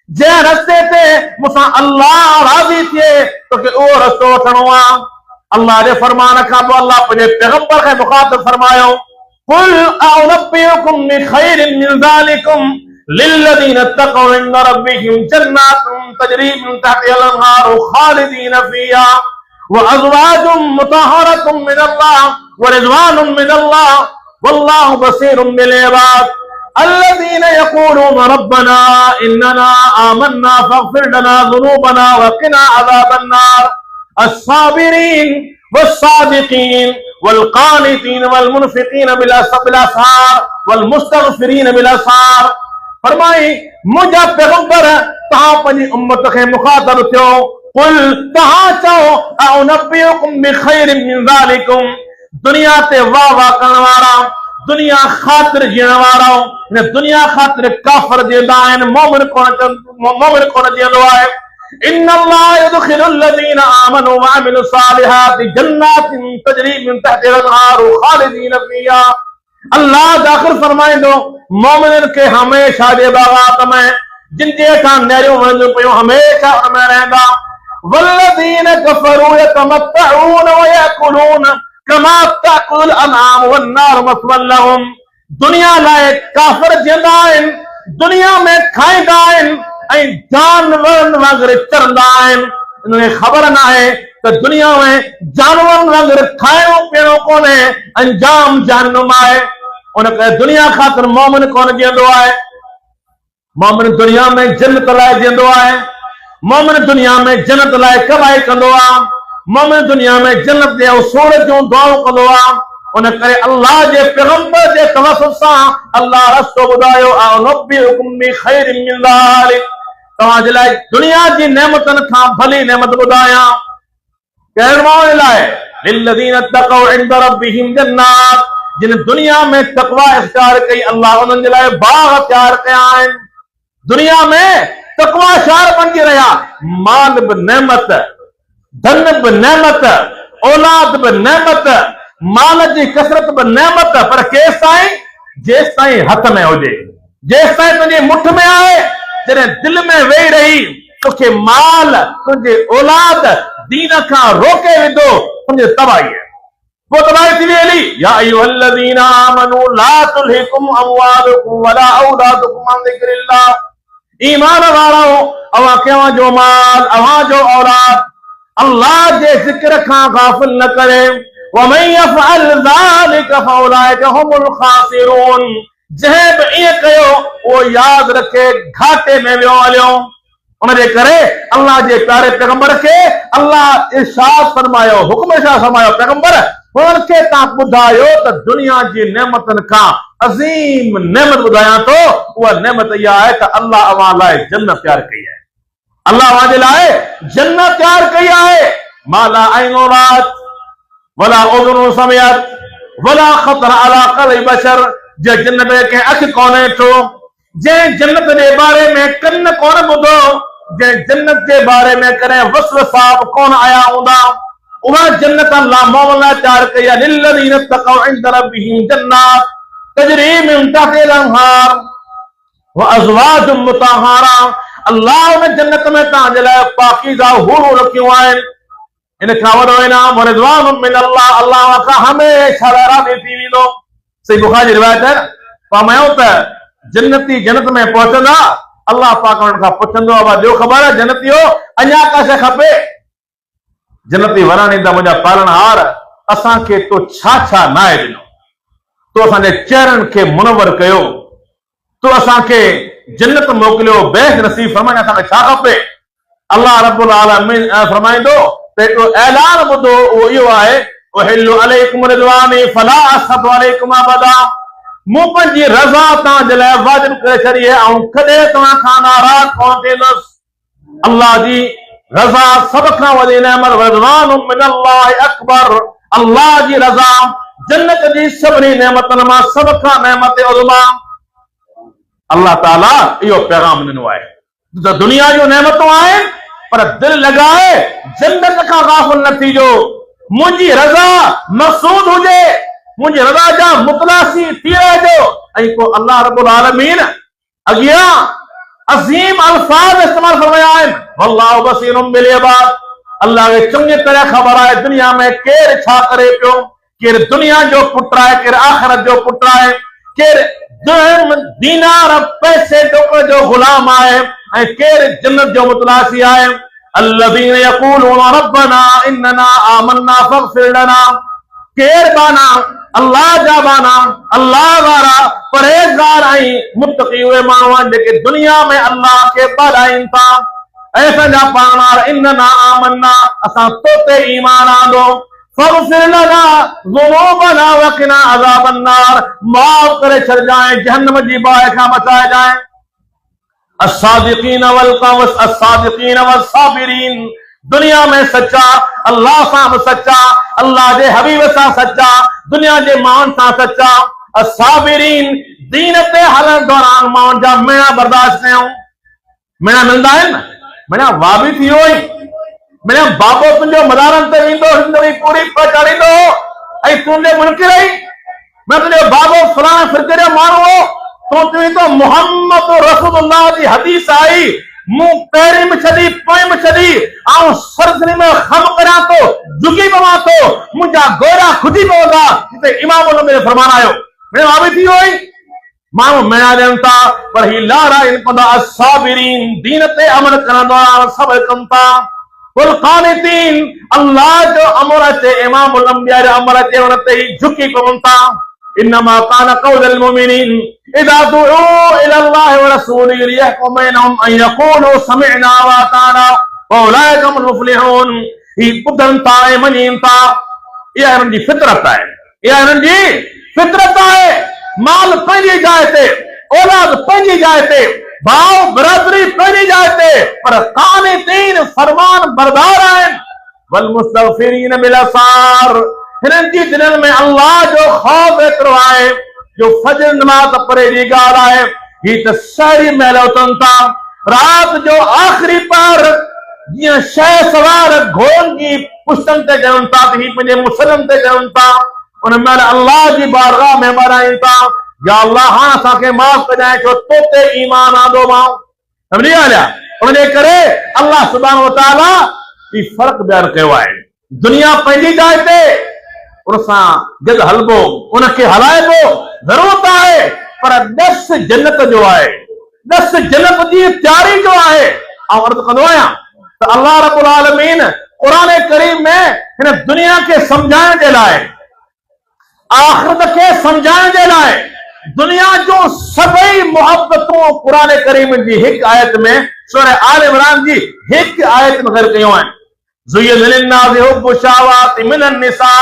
जंहिं रस्ते ते मूंसां अल्लाह राज़ी थिए, तोखे उहो रस्तो वठणो आहे। अल्लाह जे फरमान खां पोइ अल्लाह पंहिंजे पैगंबर खे मुखातिब फरमायो, कुल अउनब्बिउकुम बिखैरिन मिन ज़ालिकुम लिल्लज़ीना तक़ौ इंद रब्बिहिम जन्नातुन तजरी मिन तहतिहा अल-अनहारु खालिदीन फीहा व अज़वाजुम मुतहहरतुम मिनल्लाह व रिज़वानुम मिनल्लाह वल्लाहु बसीरुम बिल इबाद الذين يقولون ربنا إننا آمنا فاغفر لنا ذنوبنا وقنا عذاب النار الصابرين والصادقين والقانتين والمنفقين بالأسحار والمستغفرين بالأسحار। फरमाई मुंहिंजा पैगंबर तव्हां पंहिंजी उम्मत खे मुखातिब थियो, कुल तव्हां चओ अउनब्बिउकुम बिखैरिन मिन ज़ालिकुम, दुनिया ते वाह वाह करण वारा, दुनिया ख़ातिर जीअण वारा, हिन दुनिया ख़ातिर काफ़िर जीअंदा आहिनि, मोमिन कोन जीअंदो आहे। इन्नल्लाह युदखिलुल लज़ीना आमनू व अमिलुस सालिहाति जन्नातिन तजरी मिन तहतिहा अल-अनहारु खालिदीन फीहा, अल्लाह दाखिल फरमाईंदो मोमिननि खे हमेशा जे बागात में, जिन जे हेठां नहरियूं वहंदियूं पियूं, हमेशा उनमें रहंदा। वल्लज़ीन कफ़रू यतमत्तऊन व याकुलून कमा ताकुल अनआम वन्नार मस्वन लहुम, दुनिया लाइ काफ़िर जीअंदा आहिनि, दुनिया में खाईंदा आहिनि ऐं जानवरनि वांगुरु चरंदा आहिनि। इन्हनि खे ख़बर न आहे त दुनिया में जानवरनि वांगुरु खाइणो पीअणो कोन्हे, अंजाम जहन्नुम आहे। उन करे दुनिया ख़ातिर मोमिन कोन जीअंदो आहे। मोमिन दुनिया में जन्नत लाइ जींदो आहे, मोमिन दुनिया में जन्नत लाइ कमाई कंदो आहे, मोमिन दुनिया में जन्नत जे उसूल जूं दुआऊं कंदो आहे। उन करे अल्लाह जे पैगंबर जे तवसुल सां अल्लाह रस्तो ॿुधायो, अनब्बिउकुम बिखैरिन मिन ज़ालिक, तव्हां जे लाइ दुनिया जी नेमतनि खां भली नेमत ॿुधायां। कहिड़े माण्हुनि लाइ? लिल्लज़ीन तक़ौ इंद रब्बिहिम जन्नात, जिन दुनिया में तक़वा इख्तियार कई अल्लाह उन्हनि जे लाइ बाग़ तैयार कया आहिनि। दुनिया में तक़वा शार बणिजी रहिया, माल बि नेमत, धन बि नेमत, औलाद बि नेमत, माल जी कसरत बि नेमत, पर केसि ताईं? जेसि ताईं हथ में हुजे, जेसि ताईं तुंहिंजी मुठ में आहे। जॾहिं दिलि में वेही रही तोखे माल, तुंहिंजे औलाद दीन खां रोके विधो, तुंहिंजी तबाही आहे, पोइ तबाही थी वेंदी। या अय्युहल्लज़ीना आमनू ला तुल्हिकुम अमवालुकुम वला औलादुकुम अन ज़िक्रिल्लाह, ईमान वारो अवां कयां जो माल, अवां जो औलाद अल्लाह जे ज़िक्र खां गाफ़िल न करे। वमन यफ़अल ज़ालिका फ़उलाइका हुमुल ख़ासिरून, जंहिं बि ईअं कयो उहो यादि रखे घाटे में वियो हलियो। उनजे करे अल्लाह जे प्यारे पैगंबर खे अल्लाह इरशाद फरमायो, हुक्म छा फरमायो? पैगंबर हुननि खे तव्हां ॿुधायो त दुनिया जी नेमतनि खां अज़ीम नेमत ॿुधायां थो, उहा नेमत इहा आहे त अल्लाह अवां लाइ जन्नत तैयार कई आहे। अल्लाह अवां जे लाइ जन्नत तैयार कई आहे। माला ऐनो रात वला उज़ुनु समियत वला ख़तर अला क़ल्बि बशर, जे जन्नत के अख कोन ॾिठो, जंहिं जन्नत जे बारे में कन कोन ॿुधो, जंहिं जन्नत जे बारे में कॾहिं वसवसा बि कोन आया हूंदा, उहा जन्नत अल्लाह मोमिन लाइ तैयार कई आहे। लिल्लज़ीन तक़ौ इंद रब्बिहिम जन्नात तजरी मिन तहतिल अनहार व अज़वाजुम मुतहहरा, अल्लाह उन जन्नत में तव्हां जे लाइ पाकीज़ा हूरूं रखियूं आहिनि। इन खां वॾो इनाम व रिज़वानुम मिन अल्लाह, अल्लाह खां हमेशह राज़ी थी वेंदो। सही बुखारी जी रिवायत है। फरमायो त जन्नती जन्नत में पहुचंदा, अल्लाह पाक उन्हनि खां पुछंदो आहे, ॿियो ख़बर आहे जन्नतियो अञा का शइ खपे? जन्नती वरण ईंदा, मुंहिंजा पालनहार असांखे तो छा छा नाहे ॾिनो, तो असांजे चेहरनि खे मुनवर कयो, तो असांखे जन्नत मोकिलियो, बेहद नसीब फरमाइनि, असांखे छा खपे? अल्लाह रब्बुल आलमीन फरमाईंदो त हिकिड़ो ऐलान ॿुधो, उहो इहो आहे, उहिल्लु अलैकुम रिज़वानी फला असख़तु अलैकुम अबदा, मूं पंहिंजी रज़ा तव्हां जे लाइ वाजिब करे छॾी आहे ऐं कॾहिं तव्हां खां नाराज़ कोन थींदुसि। अल्लाह जी रज़ा सभ खां वॾी नेमत, रिज़वानुम मिनल्लाहि अकबर, अल्लाह जी रज़ा जन्नत जी सभिनी नेमतनि मां सभ खां नेमत उज़मा। अल्लाह ताला इहो पैगाम ॾिनो आहे त दुनिया जूं नेमतूं आहिनि, पर दिलि लॻाए जन्नत खां गाफ़िल न थीजो। मुंहिंजी रज़ा मक़सूद हुजे, मुंहिंजी रज़ा जा मुतलासी थी रहिजो। ऐं पोइ अल्लाह रब्बुल आलमीन अॻियां अज़ीम अल्फाज़ इस्तेमाल फरमाया आहिनि, वल्लाहु बसीरुम बिल इबाद, अल्लाह खे चङी तरह ख़बर आहे दुनिया में केरु छा करे पियो, केरु दुनिया जो पुटु आहे, केरु आख़िरत जो पुटु आहे, केरु दीनार पैसे टोकर जो गुलाम आहे, ऐं केरु जन्नत जो मुतलासी आहे। अल्लज़ीन यक़ूलूना रब्बना इन्नना आमन्ना फ़ग़फ़िर लना, केरु बाना अल्लाह जा बाना, अल्लाह वारा परहेज़गार ऐं मुत्तक़ी उहे माण्हू आहिनि जेके दुनिया में अल्लाह खे पाराइनि था। ऐं असांजा पालनहार इन्नना आमन्ना, असां तो ते ईमान आंदो, फ़ग़फ़िर लना ज़ुनूबना वक़िना अज़ाबन नार, माफ़ करे छॾिजांइ जहन्नम जी बाहि खां बचाइजांइ। अस्सादिकीन वस्साबिरीन, दुनिया में सच्चा, अल्लाह सां बि सच्चा, अल्लाह जे हबीब सां सच्चा, दुनिया जे माण्हुनि सां सच्चा। अस्साबिरीन, दीन ते हलण दौरान माण्हुनि जा मेणा बर्दाश्त कयूं। मेणा मिलंदा आहिनि न, मेणा वाबी थी वियो ई, मेणा बाबो तुंहिंजो मदारनि ते वेंदो, ज़िंदगी पूरी पहुचाड़ींदो, ऐं तुंहिंजे मुनकिर ई मैं तुंहिंजो बाबो फलाणे फिरके जो माण्हू हो, तो तो मोहम्मद रसूलुल्लाह जी हदीस आई, मुंह पैरी में छदी पोइ में छदी आऊं सरसरी में खम करा तो झुकी पवा तो मुंहिंजा गोरा खुदी पवंदा, जिते इमाम ने फरमान आयो। मेरे वाबी थी होई माण्हू मेणा ॾियनि था, पर ही लारा इन पदा अस्साबिरीन, दीन ते अमल करण दौरान सब्र कनि था। कुल क़ानितीन, अल्लाह जो अमर अचे, इमामुल अंबिया जो अमर अचे, उन ते ही झुकी पवनि था। इन्नमा कान क़ौलुल मुमिनीन इज़ा दुऊ इलल्लाहि व रसूलिही लियहकुम बैनहुम अन यक़ूलू समिअना व अताना व उलाइका हुमुल मुफ़्लिहून। ही ॿुधनि था ऐं मञनि था, इहा हिननि जी फितरत आहे, इहा हिननि जी फितरत आहे। माल पंहिंजी जाइ ते, औलाद पंहिंजी जाइ ते, भाउ बरादरी पंहिंजी जाइ ते, पर क़ानितीन फरमान बरदार आहिनि। वल मुस्तग़फ़िरीन बिल असार, हिननि जी दिलनि में अल्लाह जो ख़ौफ़ एतिरो आहे जो फजर नमाज़ पढ़े जी ॻाल्हि आहे। ही त सहरी महिल उथनि था, राति जो आख़िरी पहर जीअं शह सवार घोड़नि जी पुश्तनि ते ॼणनि था त ही पंहिंजे मुसलनि ते ॼणनि था। उन महिल अल्लाह जी बारगाह में ॿाराइनि था, या अल्लाह हाणे असांखे माफ़ कजांइ छो तो ते ईमान आंदो मां। सम्झी ॻाल्हि? उनजे करे अल्लाह सुब्हानहु व तआला ही फ़र्क़ु बयानु कयो आहे। दुनिया पंहिंजी जाइ ते, उन सां गॾु हलबो, उनखे हलाइबो ज़रूरत आहे, पर ॾस जन्नत जो आहे, ॾस जन्नत जी तयारी जो आहे। ऐं अर्ज़ु कंदो आहियां त अल्लाह रब्बुल आलमीन क़ुरान करीम में हिन दुनिया खे सम्झाइण जे लाइ, आख़िरत खे सम्झाइण जे लाइ, दुनिया जो सभई मोहब्बतूं क़ुरान करीम जी हिकु आयत में, सूरह आल इमरान जी हिकु आयत में ज़िक्र कयूं आहिनि। ज़ुय्यिना लिन्नासि हुब्बु शहवाति मिनन निसा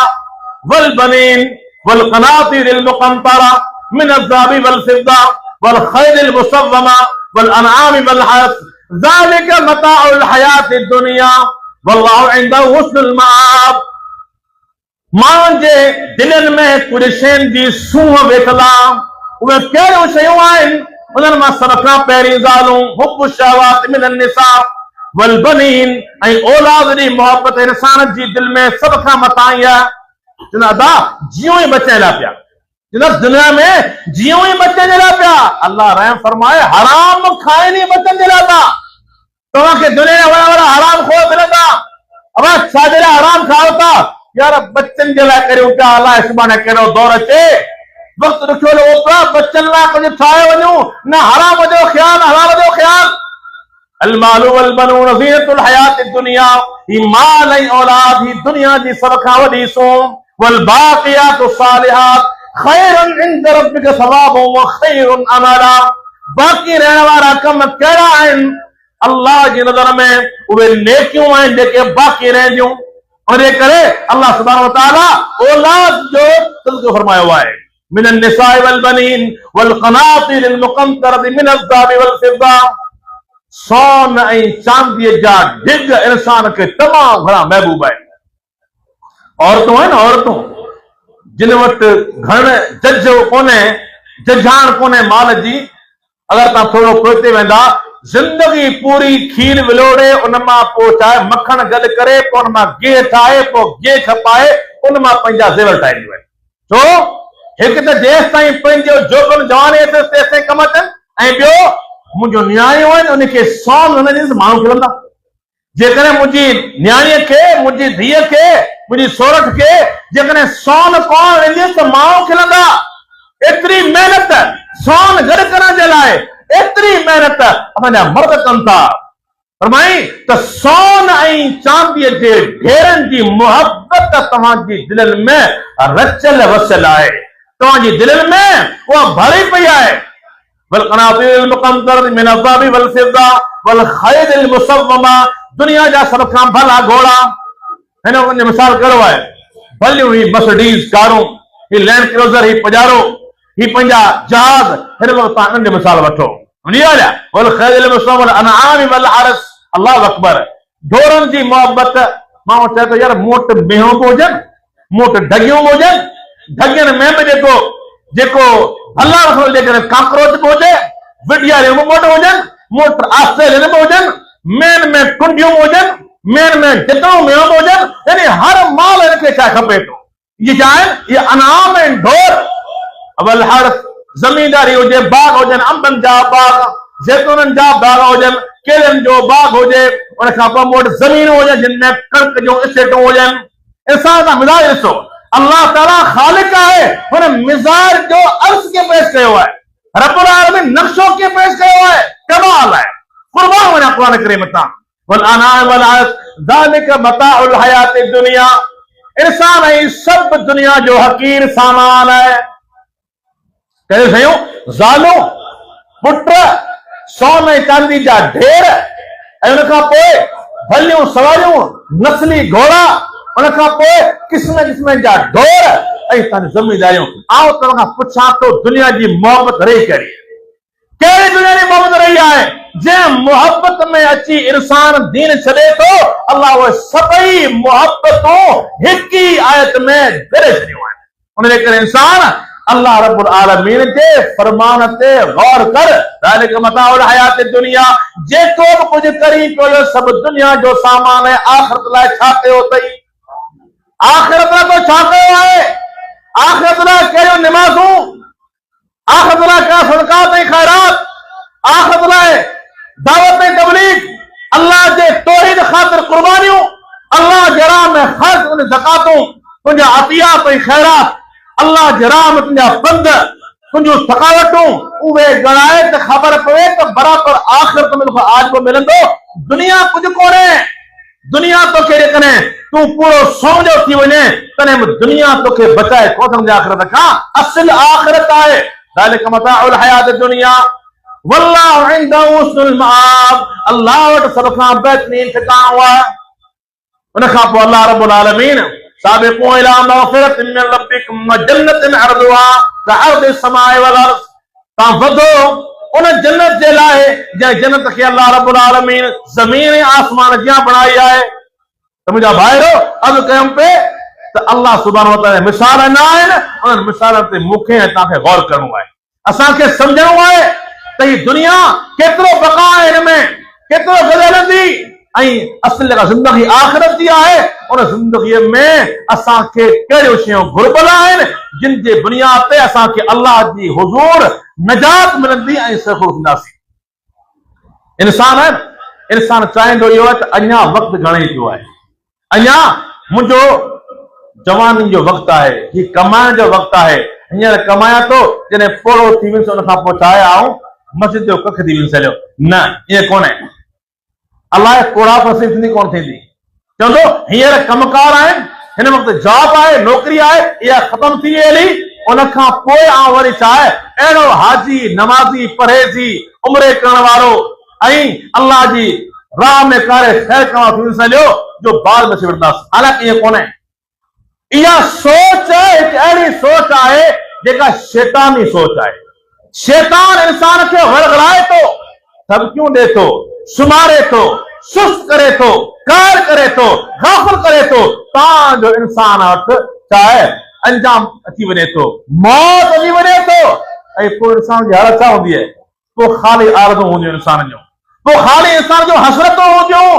वल बनीन वल क़नातीरिल मुक़ंतरा मिनज़ ज़हबि वल फ़िद्दा वल ख़ैलिल मुसव्वमा वल अनआमि वल हर्थ ज़ालिका मताउल हयातिद दुनिया वल्लाहु इंदहु हुस्नुल मआब। माण्हुनि जे दिलनि में कुझु शयुनि जी सूंहं वेठल आहे। उहे कहिड़ियूं शयूं आहिनि? उन्हनि मां सभ खां पहिरीं ज़ालूं हुब्बु शहवाति मिनन निसा वल बनीन, ऐं औलाद जी मोहबत इंसान जी दिल में सभ खां मथां ई आहे। अदा जियो ई बचण लाइ पिया, दुनिया में जियो ई बचण जे लाइ पिया। अल्लाह रहम फरमाए, हराम खाइण ई बचण जे लाइ था। तव्हांखे दुनिया में वॾा वॾा हराम खोर मिलंदा, अब छाजे लाइ हराम खाओ था? यार बच्चन जे लाइ करियूं पिया, अलाए सुभाणे कहिड़ो दौर अचे, वक़्तु ॾुखियो लॻो पियो, बच्चन लाइ कुझु ठाहे वञूं, न हराम जो ख़्याल हलाल जो ख़्याल। अल मालु वल बनून ज़ीनतुल हयातिद दुनिया, ही माल ऐं औलाद ही दुनिया जी सभ खां वॾी सोन। वल बाक़ियातु सालिहात खैरुन इंद रब्बिका सवाबन व खैरुन अमला, बाक़ी रहण वारा कम कहिड़ा आहिनि? अल्लाह जी नज़र में उहे नेकियूं आहिनि जेके बाक़ी रहंदियूं। उनजे करे अल्लाह सुब्हानहु व तआला औलाद जो तज़किरो फरमायो आहे। मिनन निसाइ वल बनीन वल क़नातीरिल मुक़ंतरति मिनज़ ज़हबि वल फ़िद्दा, सोन ऐं चांदीअ जा ढिग इंसान खे तमामु घणा महबूब आहिनि। औरतूं आहिनि, औरतूं जिन वटि घण जज कोन्हे, जजान कोन्हे माल जी, अगरि तव्हां थोरो पोइते वेंदा, ज़िंदगी पूरी खीर विलोड़े, उन मां पोइ चाहे मखण गॾु करे, पोइ उन मां गिह ठाहे, पोइ गिह खपाए, उन मां पंहिंजा ज़ेवर ठाहींदियूं आहिनि। छो? हिकु त जेसि ताईं पंहिंजो जोगन जवानी अथसि तेसि ताईं कमु अचनि, ऐं ॿियो मुंहिंजो न्याणियूं आहिनि, उनखे सोन हुन ॾींहुं माण्हू खिलंदा। जेकॾहिं मुंहिंजी न्याणीअ खे, मुंहिंजी धीअ खे, मुंहिंजी सोरठ खे जेकॾहिं सोन कोन वेंदी त माण्हू खिलंदा। एतिरी महिनत सोन गॾु करण जे लाइ, एतिरी महिनत असांजा मर्द कनि था। फरमाई त सोन ऐं चांदीअ जे ढेरनि जी मोहबत तव्हांजी दिलनि में रचियल वसियल आहे, तव्हांजी दिलनि में उहा भरी पई आहे। वल क़नातीरिल मुक़ंतरति मिनज़ ज़हबि वल फ़िद्दा वल ख़ैलिल मुसव्वमा, दुनिया जा सभ खां भला घोड़ा। हिन वक़्तु मिसाल कहिड़ो आहे? भलियूं ही मर्सिडीज़ कारूं, ही लैंड क्रूज़र, ही पजारो, ही पंहिंजा जहाज, हिन वक़्तु तव्हां हिननि जी मिसाल वठो। वल ख़ैलिल मुसव्वमा वल अनआमि वल हर्थ, अल्लाहु अकबर। ढोरनि जी मोहबत, माण्हू चए थो यार मूं वटि मेंहों बि हुजनि, मूं वटि ढगियूं बि हुजनि, ढगियुनि में बि जेको अल्लाह रसूल जे करे काकरोच बि हुजे, विडियारियूं बि मूं वटि हुजनि, मूं वटि ऑस्ट्रेलियन बि हुजनि, मेन में कुंडियूं बि हुजनि, मेन में जितूं मेंहों बि हुजनि, यानी हर माल हिनखे छा खपे थो? ये छा आहिनि? ये अनाम आहिनि, ढोर। वल हर्थ, ज़मीनदारी हुजे, बाग हुजनि, अंबनि जा बाग, जैतूननि जा बाग हुजनि, केलनि जो बाग हुजे, उन खां पोइ मूं वटि ज़मीनूं हुजनि जिन में कणिक जूं इस्टेटूं हुजनि। इंसान का मिज़ाज ॾिसो, अल्लाह ताला ख़ालिक आहे, हुन मिज़ाज जो अर्ज़ खे पेश कयो आहे, रब्बुल आलमीन नक्शो खे पेश कयो आहे, कमाल आहे। क़ुर्बान वञा क़ुरान करीम तां। वल अनाम वल हर्थ ज़ालिका मताउल हयातिद दुनिया, इंसान ऐं सभु दुनिया जो हक़ीर सामान आहे। कहिड़ियूं शयूं? ज़ालूं, पुट, सोन ऐं चांदी जा ढेर, ऐं उन खां पोइ भलियूं सवारियूं, नस्ली घोड़ा, उन खां पोइ किस्म किस्म जा ढोर ऐं तव्हांजी ज़मीदारियूं। आओ तव्हां खां पुछां थो, दुनिया जी मोहबत रही कहिड़ी? कहिड़ी दुनिया जी मोहबत रही आहे? जंहिं मोहबत में अची इंसान दीन छॾे थो, अल्लाह उहे सभई मोहबतूं हिक ई आयत में गिरे छॾियूं आहिनि। उन जे करे इंसान अल्लाह रब्बुल आलमीन जे फरमान ते गौर कर। ज़ालिक मताउल हयात दुनिया, जेको बि कुझु करी पियो सभु दुनिया जो सामान आहे। आख़िरत लाइ छा कयो अथई? आख़िरत लाइ तो छा कयो आहे? आख़िरत लाइ कहिड़ियूं निमाज़ूं, आख़िरत लाइ कहिड़ा सदक़ात ऐं ख़ैरात, आख़िरत लाइ दावत ऐं तबलीग, अल्लाह जे तौहीद ख़ातिर क़ुर्बानियूं, अल्लाह जे राह में ख़र्च, उन ज़कातूं, तुंहिंजा अतियात ऐं ख़ैरात, अल्लाह जे राह में तुंहिंजा पंध, तुंहिंजूं थकावटूं, उहे ॻणाए त ख़बर पवे त बराबरि आख़िरत में तोखे आज बि मिलंदो। दुनिया कुझु कोन्हे। दुनिया तोखे जेकॾहिं तूं पूरो सौंजो थी वञे तॾहिं बि दुनिया तोखे बचाए कोन सम्झे आख़िरत खां। असुल आख़िरत आहे। ज़ालिक मताउल हयात दुनिया वल्लाहु इंदहु हुस्नुल मआब, अल्लाह वटि सभ खां बहितरीन ठिकाणो आहे। उन खां पोइ अल्लाह रब्बुल आलमीन साबिक़ू इला मग़फ़िरतिन मिन रब्बिकुम व जन्नतिन अर्दुहा कअर्दिस समाइ वल अर्ज़, तव्हां वधो उन जन्नत जे लाइ जंहिं जन्नत खे अल्लाह रब्बुल आलमीन ज़मीन ऐं आसमान जियां बणाई आहे। त मुंहिंजा भाइरो, अॻु कयमि पे त अल्लाह सुब्हानहु व तआला मिसाल न आहिनि, उन्हनि मिसालनि ते मूंखे ऐं तव्हांखे गौर करणो आहे। असांखे सम्झणो आहे त ही दुनिया केतिरो बका आहे, हिन में केतिरो गुज़रंदी, ऐं असुल जेका ज़िंदगी आख़िरत जी आहे, उन ज़िंदगीअ में असांखे कहिड़ियूं शयूं घुर्बल आहिनि जिन जे बुनियाद ते असांखे अल्लाह जी हुज़ूर नजात मिलंदी ऐं सफ़र थींदासीं। इंसान चाहींदो इहो आहे त अञा वक़्तु घणेई पियो आहे, अञा मुंहिंजो जवानी जो वक़्तु आहे, ही कमाइण जो वक़्तु आहे, हींअर कमायां थो, जॾहिं पोड़ो थी वेंदुसि उन खां पोइ चाहे आऊं मस्जिद जो कख थी वेंदुसि हलियो। न, ईअं कोन्हे। अलाए कोड़ा पर सिंधी कोन थींदी। चवंदो हींअर कमकार आहिनि, हिन वक़्तु जॉब आहे, नौकरी आहे, इहा ख़तम थी वेली, उन खां पोइ आऊं वरी चाहे अहिड़ो हाजी, नमाज़ी, परहेज़ी, उमिरे करण वारो ऐं अल्लाह जी राह में करे ख़ैर करण थी वेंदुसि हलियो जो बाल में विढ़ंदासीं। हालांकि ईअं कोन्हे। इहा सोच हिकु अहिड़ी सोच आहे जेका शैतानी सोच आहे। शैतान इंसान खे वरगलाए थो, धमकियूं ॾे थो, सुमारे थो, सुस्त करे थो, कार करे थो, गाफ़िल करे थो, तव्हांजो इंसान वटि चाहे अंजाम अची वञे थो, मौत अची वञे थो, ऐं पोइ इंसान जी हालत छा हूंदी आहे? पोइ ख़ाली आरज़ूं हूंदियूं इंसान जूं, पोइ ख़ाली इंसान जूं हसरतूं हूंदियूं।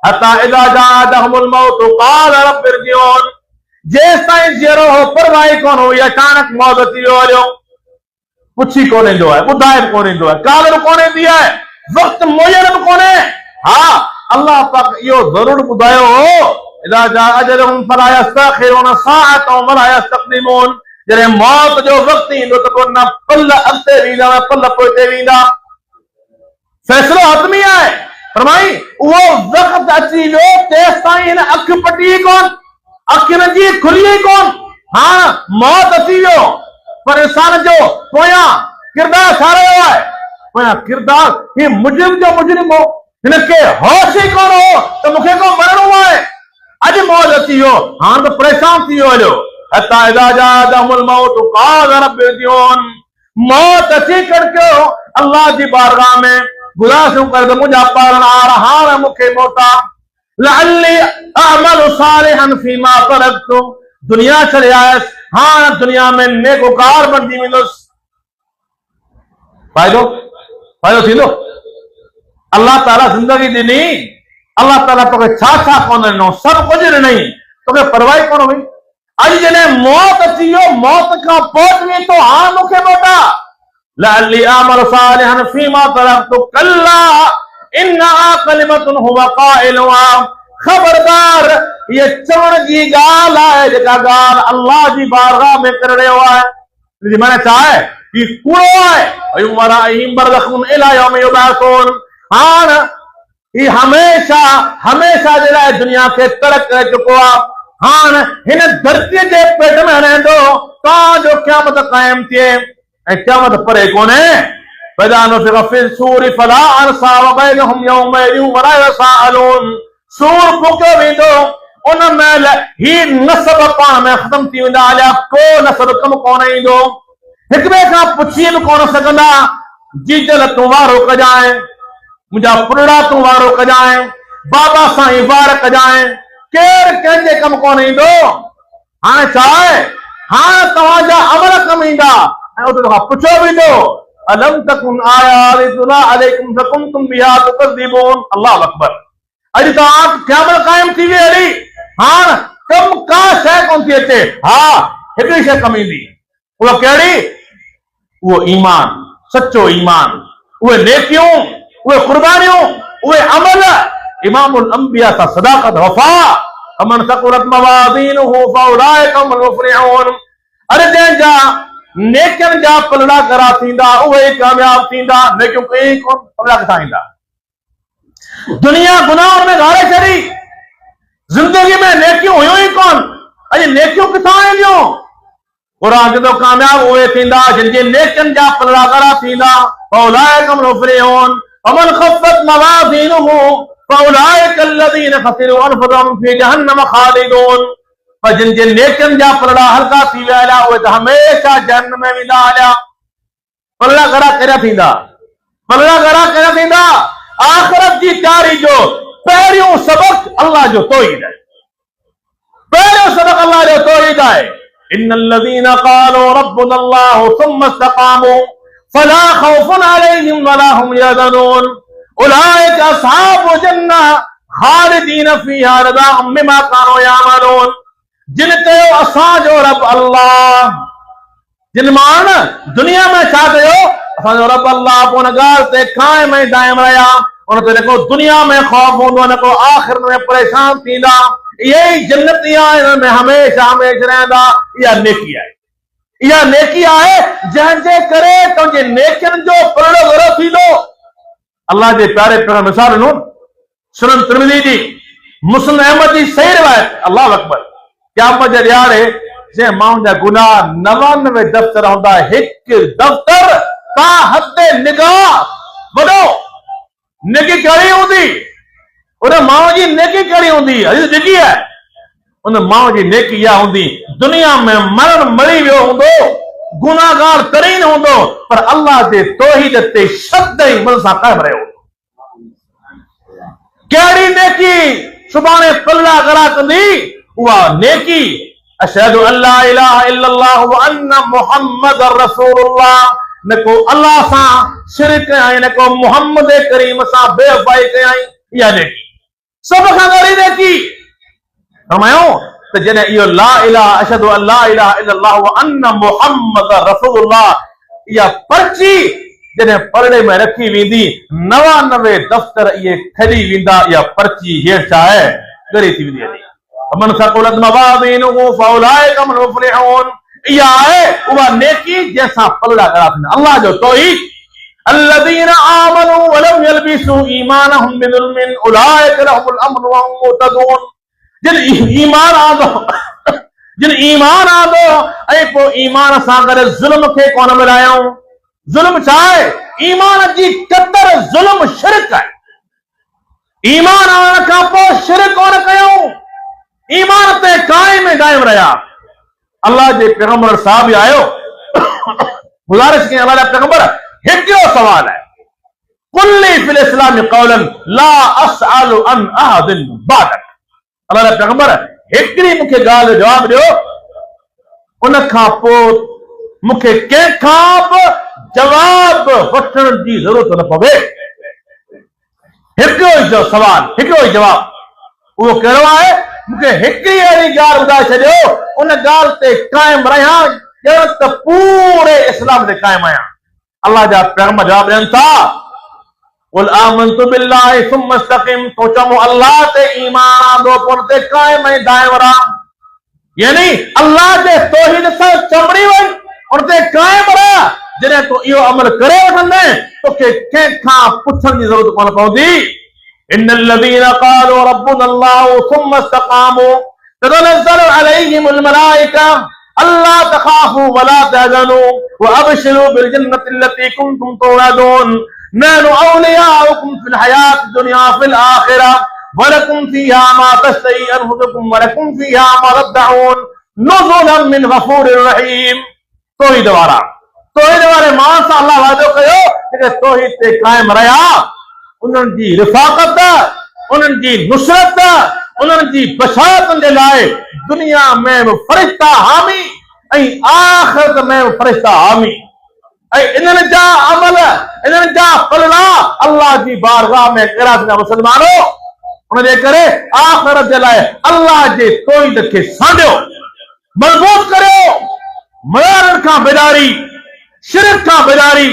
हता इज़ा जाअतहुमुल मौत क़ाल रब्बि इरजिऊन, जेसि ताईं जीअरो हो परवाही कोन हुई, अचानक मौत अची वियो हलियो, पुछी कोन ईंदो आहे, ॿुधाए बि कोन ईंदो आहे, ॻाल्हि बि कोन ईंदी आहे, वक़्तु मुयन बि कोन्हे। हा, अल्लाह पाक इहो ज़रूर ॿुधायो हो, इज़ा जाअ अजलुहुम फला यस्तअख़िरून साअतन वला यस्तक़दिमून, जॾहिं मौत जो वक़्तु ईंदो त पोइ न पल अॻिते वेंदा न पल पोइते वेंदा। फ़ैसिलो हतमी आहे। फरमाई उहो वक़्तु अची वियो, तेसि ताईं हिन अखि पटी कोन, अखियुनि जी खुली कोन। हाणे मौत अची वियो, पर इंसान जो पोयां किरदार छा रहियो आहे? पोयां किरदार ही मुजरिम जो मुजरिम हो, हिनखे होश ई कोन हो त मूंखे को मरणो आहे। अॼु मौत अची वियो, हाणे त परेशान थी वियो हलियो। हता इज़ा जाअतहुमुल मौत क़ाल रब्बि इरजिऊन, मौत अची कड़कियो अल्लाह जी बारगाह में गुज़ारिशूं करे त मुंहिंजा पालनहार हाणे मूंखे मोटा, लअल्ली अअमलु सालिहन फीमा तरक्तु, दुनिया छॾे आयसि, हाणे दुनिया में नेकोकार बणिजी वेंदुसि। फ़ाइदो थींदो? अल्लाह ताला ज़िंदगी ॾिनी, अल्लाह ताला तोखे छा छा कोन ॾिनो, सभु कुझु ॾिनई, तोखे परवाही कोन हुई। अॼु जॾहिं मौत अची वियो, मौत खां पोइ वें थो हाणे मूंखे मोटा, लअल्ली अअमलु सालिहन फीमा तरक्तु कल्ला इन्नहा कलिमतुन हुवा क़ाइलुहा, खबरदार ये चवण जी ॻाल्हि आहे जेका ॻाल्हि अल्लाह जी बारगाह में करे रहियो आहे। हिनजी माना छा आहे? ही कूड़ो आहे। वयुमराइहिम बरज़खुन इला यौम युबअसून, हाणे ही हमेशा जे लाइ दुनिया खे तरक करे चुको आहे। हाणे हिन धरतीअ जे पेट में रहंदो तव्हांजो क़यामत क़ाइम थिए, क़यामत परे कोन्हे। फइज़ा नुफ़िख़ फ़िस्सूरि फ़ला अंसाब बैनहुम यौमइज़िन वला यतसाअलून। सूर फूकियो वेंदो, उन महिल ही नसब पाण में ख़त्म थी वेंदा, अलाए को नसब कम कोन ईंदो। हिक ॿिए खां पुछी बि कोन सघंदा, जीजल तूं वारो कजांइ, मुंहिंजा पुरड़ा तूं वारो कजांइ, बाबा साईं वार कजांइ, केरु कंहिंजे कम कोन ईंदो। हाणे छा आहे, हाणे तव्हांजा अमल कम ईंदा ऐं उते तोखां पुछियो वेंदो, अलम तकुन आयाति तुतला अलैकुम फकुंतुम बिहा तुकज़िबून। अल्लाहु अकबर। अॼु तव्हां क़यामत क़ाइम थी वई अहिड़ी, हाणे कम का शइ कोन थी अचे। हा, हिकिड़ी शइ कम ईंदी, उहा कहिड़ी? उहो ईमान, सचो ईमान, उहे नेकियूं, उहे कुर्बानियूं, उहे अमल। इमामुल अंबिया सां सदाकत वफ़ा। अमन सक़ुलत मवाज़ीनुहु फ़उलाइका हुमुल मुफ़्लिहून। अरे जंहिंजा नेकियुनि जा पलड़ा करा थींदा उहे ई कामयाब थींदा। नेकियूं कई कोन, पलड़ा किथां ईंदा? दुनिया गुनाहनि में घारे छॾी, जिंदगी में नेकियूं हुयूं ई कोन। अॼु नेकियूं किथां ईंदियूं? क़ुरान चवंदो कामयाब उहे थींदा जिनजे नेकियुनि जा पलड़ा करा थींदा। फ़उलाइका हुमुल मुफ़्लिहून। वमन ख़फ़्फ़त मवाज़ीनुहु फ़उलाइका अल्लज़ीना ख़सिरू अनफुसहुम फ़ी जहन्नम ख़ालिदून। पर जिनजे नेकियुनि जा पलड़ा हल्का थी विया हलिया, उहे त हमेशा जहन्नम में वेंदा हलिया। पलड़ा घणा कहिड़ा थींदा? पलड़ा घणा कहिड़ा थींदा? आख़िरत जी तयारी जो पहिरियों सबक़ अल्लाह जो तौहीद आहे। पहिरियों सबक़ अल्लाह जो तौहीद आहे। इन्नल्लज़ीना क़ालू रब्बुनल्लाहु सुम्मा इस्तक़ामू फला ख़ौफ़ुन अलैहिम वला हुम यहज़नून उलाइका अस्हाबुल जन्नह ख़ालिदीन फ़ीहा रज़ाअम बिमा कानू यअमलून। जिन कयो असांजो रब अल्लाह, जिन माण्हुनि दुनिया में छा कयो? असांजो रब अल्लाह, पोइ हुन ॻाल्हि ते क़ाइम ऐं दाइम रहिया। उन ते न को दुनिया में ख़ौफ़ हूंदो, न को आख़िरत में परेशान थींदा। इहे ई जन्नती आहिनि, हिन में हमेशा हमेशा रहंदा। इहा नेकी आहे, इहा नेकी आहे जंहिंजे करे तुंहिंजे नेकियुनि जो पलड़ो घणो थींदो। अल्लाह जे प्यारे पैगंबर मिसाल ॾिनो, सुनन तिरमिज़ी जी, मुस्लिम अहमद जी सही रिवायत। अल्लाहु अकबर। क़यामत जे ॾियारे जंहिं माण्हुनि जा गुनाह 99 दफ़्तर हूंदा, हिकु दफ़्तर का हद निगाह वॾो। नेकी कहिड़ी हूंदी? उन माण्हू जी नेकी कहिड़ी हूंदी? अॼु डिगी आहे। उन माण्हू जी नेकी इहा हूंदी, दुनिया में मरण मरी वियो हूंदो, गुनाहगार तरीन हूंदो, पर अल्लाह जे तौहीद ते शद ऐं मन सां क़ाइम रहियो। कहिड़ी नेकी सुभाणे पलड़ा घणा कंदी? उहा नेकी अशहदु अल्ला इलाहा इल्लल्लाह व अन्न मुहम्मदुर रसूलुल्लाह। न को अल्लाह सां शिरक कयाई, न को मुहम्मद करीम सां बेवफाई कयाई। इहा नेकी सभ खां वॾी नेकी। फरमायो त जॾहिं इहो ला इलाहा अशहदु अल्ला इलाहा इल्लल्लाह व अन्न मुहम्मदुर रसूलुल्लाह, इहा पर्ची जॾहिं परड़े में रखी वेंदी, 99 दफ़्तर इहे खड़ी वेंदा। इहा पर्ची हेठि छा आहे? ॻरी थी वेंदी हली। वमन सक़ुलत मवाज़ीनुहु फ़उलाइका हुमुल मुफ़्लिहून। इहा आहे उहा नेकी जंहिंसां पलड़ा घणा थींदा। अल्लाह जो तौहीद। अल्लज़ीना आमनू व लम यल्बिसू ईमानहुम बिज़ुल्मिन उलाइका लहुमुल अम्नु व हुम मुहतदून। जिन ईमान आंदो ऐं पोइ ईमान सां गॾु ज़ुल्म खे कोन मिलायूं। ज़ुल्म छा आहे? ईमान जी कतर ज़ुल्म शिरक आहे। ईमान आणण खां पोइ शिरक कोन कयूं, ईमान ते क़ाइम ऐं दाइम रहिया। अल्लाह जे पैगंबर साहब आयो, गुज़ारिश कई, अल्लाह जा पैगंबर हिकिड़ो सवाल आहे, कुल्ली फिल इस्लाम क़ौलन ला असअलु अन अहदिन बादक। अल्लाह जा पैगंबर हिकिड़ी मूंखे ॻाल्हि जो जवाब ॾियो, उन खां पोइ मूंखे कंहिंखां बि जवाब वठण जी ज़रूरत न पवे। हिकिड़ो ई सवाल, हिकिड़ो ई जवाब। उहो कहिड़ो आहे? मूंखे हिकिड़ी अहिड़ी ॻाल्हि ॿुधाए छॾियो, उन ॻाल्हि ते क़ाइम रहियां ॼण त पूरे इस्लाम ते क़ाइम आहियां। अल्लाह जा पैगंबर जवाब ॾियनि था, क़ुल आमनतु बिल्लाहि सुम्मा इस्तक़िम। तो चमो अल्लाह ते ईमान आंदो, पोइ ते क़ाइम ऐं दाइम रह। यानी अल्लाह जे तौहीद सां चंबड़ी वञ, उन ते क़ाइम रह। जॾहिं तूं इहो अमल करे वठंदे, तोखे कंहिंखां पुछण जी ज़रूरत कोन पवंदी। इन्नल्लज़ीना क़ालू रब्बुनल्लाहु सुम्मा इस्तक़ामू ततनज़्ज़लु अलैहिमुल मलाइका अल्लाह तखाफू वला तहज़नू व अबशिरू बिल जन्नति अल्लती कुंतुम तुअदून नहनु औलियाउकुम फिल हयात दुनिया फिल आखिरह वलकुम फीहा मा तश्तही अनफुसुकुम वलकुम फीहा मा तदऊन नुज़ुलन मिन गफूरिर रहीम। तौहीद वारे मां सां अल्लाह वादो कयो कि तौहीद ते कायम रहिया, उन्हनि जी रिफ़ाक़त, उन्हनि जी नुसरत, उन्हनि जी बशारतुनि जे लाइ दुनिया में बि फ़रिश्ता हामी ऐं आख़िरत में बि फ़रिश्ता हामी। ऐं इन्हनि जा अमल, इन्हनि जा फलला अल्लाह जी बारगाह में कहिड़ा थींदा मुस्लमानो। उनजे करे आख़िरत जे लाइ अल्लाह जे तौहीद खे सांढियो, मज़बूत करियो। मयारनि खां बेदारी, शिरक खां बेदारी,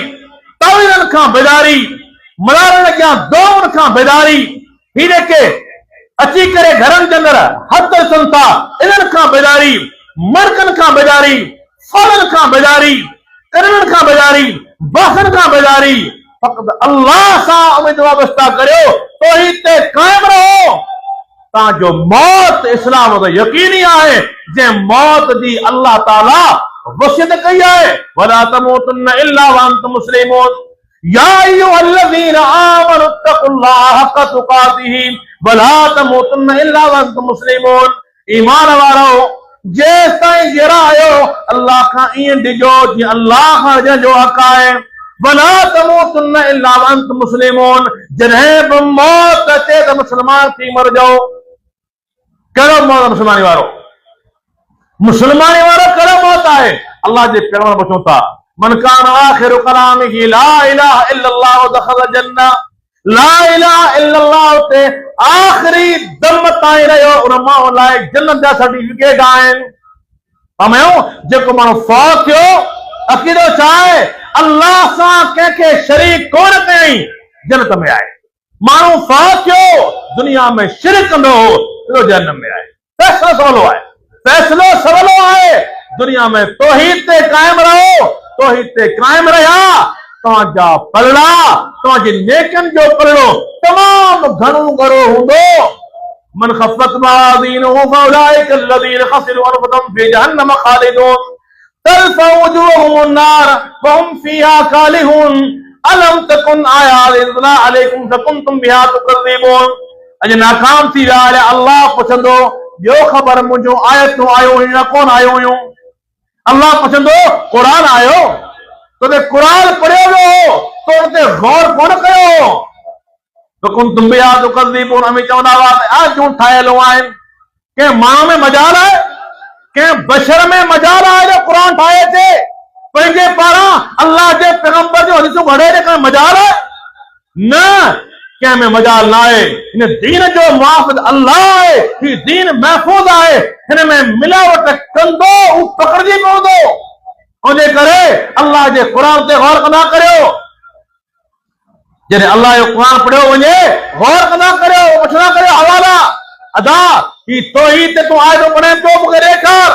तावीलनि खां बेदारी, मयारनि अॻियां दुआउनि खां बेदारी, ही जेके अची करे घरनि जे अंदरि हथ अचनि था इन्हनि खां बेदारी, मर्कनि खां बेदारी, फलनि खां बेदारी, करणनि खां बेदारी, बासनि खां बेदारी। फ़क़त अल्लाह सां उम्मीद वाबस्ता करियो, तौहीद ते कायम रहो। तव्हांजो मौत इस्लाम जो यकीनी आहे, जंहिं मौत जी अल्लाह ताला वसियत कई आहे, वला तमूतुन्न इल्ला व अंतुम मुस्लिमून या अय्युहल्लज़ीना आमनु तक़ुल्लाह हक़्क़ तुक़ातिही वला तमूतुन्न इल्ला व अंतुम मुस्लिमून। ईमान वारो, जेसि ताईं जिरा आहियो अल्लाह खां ईअं डिॼो जीअं अल्लाह खां जंहिंजो हक़ आहे। वला तमूतुन्न इल्ला व अंतुम मुस्लिमून, जॾहिं बि मौत अचे त मुस्लमान थी मरजो। कहिड़ो मौत मुस्लमानी वारो? मुसलमानी वारो कहिड़ो मौत आहे? अल्लाह जे पैगंबर पुछूं था, मन कान आखिरु कलामिही ला इलाहा इल्लल्लाह दखल जन्नह। ला इलाहा इल्लल्लाह ते आखिरी दम ताईं रहियो, उन माण्हू लाइ जन्नत जा सर्टिफिकेट आहिनि। फरमायो, जेको माण्हू फौत थियो, अक़ीदो छा आहे? अल्लाह सां कंहिंखे शरीक कोन कयईं, जन्नत में आहे। माण्हू फौत थियो, दुनिया में शिरक कंदो हो, जन्नत में आहे। फैसलो सवलो आहे, फैसलो सवलो आहे। दुनिया में तौहीद ते कायम रहो, तौहीद ते कायम रहिया, तव्हांजा पलड़ा, तव्हांजी नेकनि जो पलड़ो तमामु घणो हूंदो। मन खफ़त मवाज़ीनुहु फउलाइका अल्लज़ीना ख़सिरू अनफुसहुम फ़ी जहन्नम ख़ालिदून तल्फ़उ वुजूहुहुमुन नार व हुम फ़ीहा कालिहून अलम तकुन आयाति तुतला अलैकुम फकुंतुम बिहा तुकज़्ज़िबून। अॼु नाकाम थी विया आहियो। अल्लाह पुछंदो, ॿियो ख़बर मुंहिंजूं आयतूं आयूं हुयूं या कोन आयूं हुयूं? अल्लाह पुछंदो, क़ुरान आयो? तोते क़ुरान पढ़ियो वियो, तो उन ते गौर कोन कयो? फकुंतुम बिहा तुकज़्ज़िबून। अमी चवंदा हुआ त आजूं ठाहियलूं आहिनि। कंहिं माण्हू में मजाल आहे, कंहिं बशर में मजाल आहे जो क़ुरान ठाहे अचे? पंहिंजे पारां अल्लाह जे पैगंबर जो हदीसूं घड़े ॾे मजाल आहे? न, कंहिं में मजाल न आहे। हिन दीन जो मुहाफ़िज़ अल्लाह आहे, ही दीन महफूज़ आहे। हिन में मिलावट कंदो हू पकड़जी पवंदो। उनजे करे अल्लाह जे क़ुरान ते गौर कंदा करियो। जॾहिं अल्लाह जो क़ुरान पढ़ियो वञे, गौर कंदा करियो, पुछंदा करियो हवाला अदा ही तौहीद ते तूं आयतो पढ़े पियो, मूंखे ॾेखार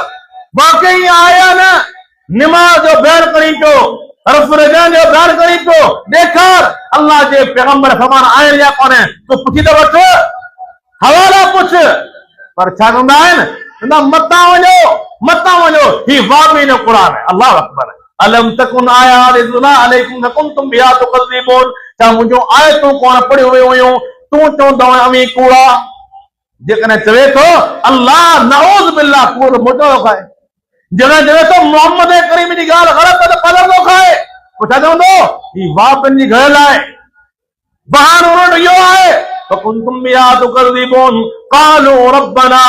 वाकई आया न। निमाज़ जो बयान करी पियो, हर्फ रजन जो बयान करी पियो, ॾेखार अल्लाह जे पैगंबर फरमान आहिनि या कोन? तूं पुछी त वठ, हवाला पुछ। पर छा कंदा आहिनि? मतां वञो, ही वाबी जो क़ुरान है। अल्लाह अकबर। अलम तकुन आयाति तुतला अलैकुम फकुंतुम बिहा तुकज़्ज़िबून। छा मुंहिंजूं आयतूं कोन पढ़ियूं वियूं हुयूं? तूं चवंदो अमी कूड़ा। जेकॾहिं चवे थो अल्लाह नऊज़ बिल्लाह, कूड़ मुर्दो थो खाए। जॾहिं चवे थो मोहम्मद करीम जी ॻाल्हि ग़लति आहे त पलर थो खाए। पोइ छा चवंदो? ही वापनि जी घर लाइ बहानो उन्हनि इहो आहे। फकुंतुम बिहा तुकज़्ज़िबून क़ालू रब्बना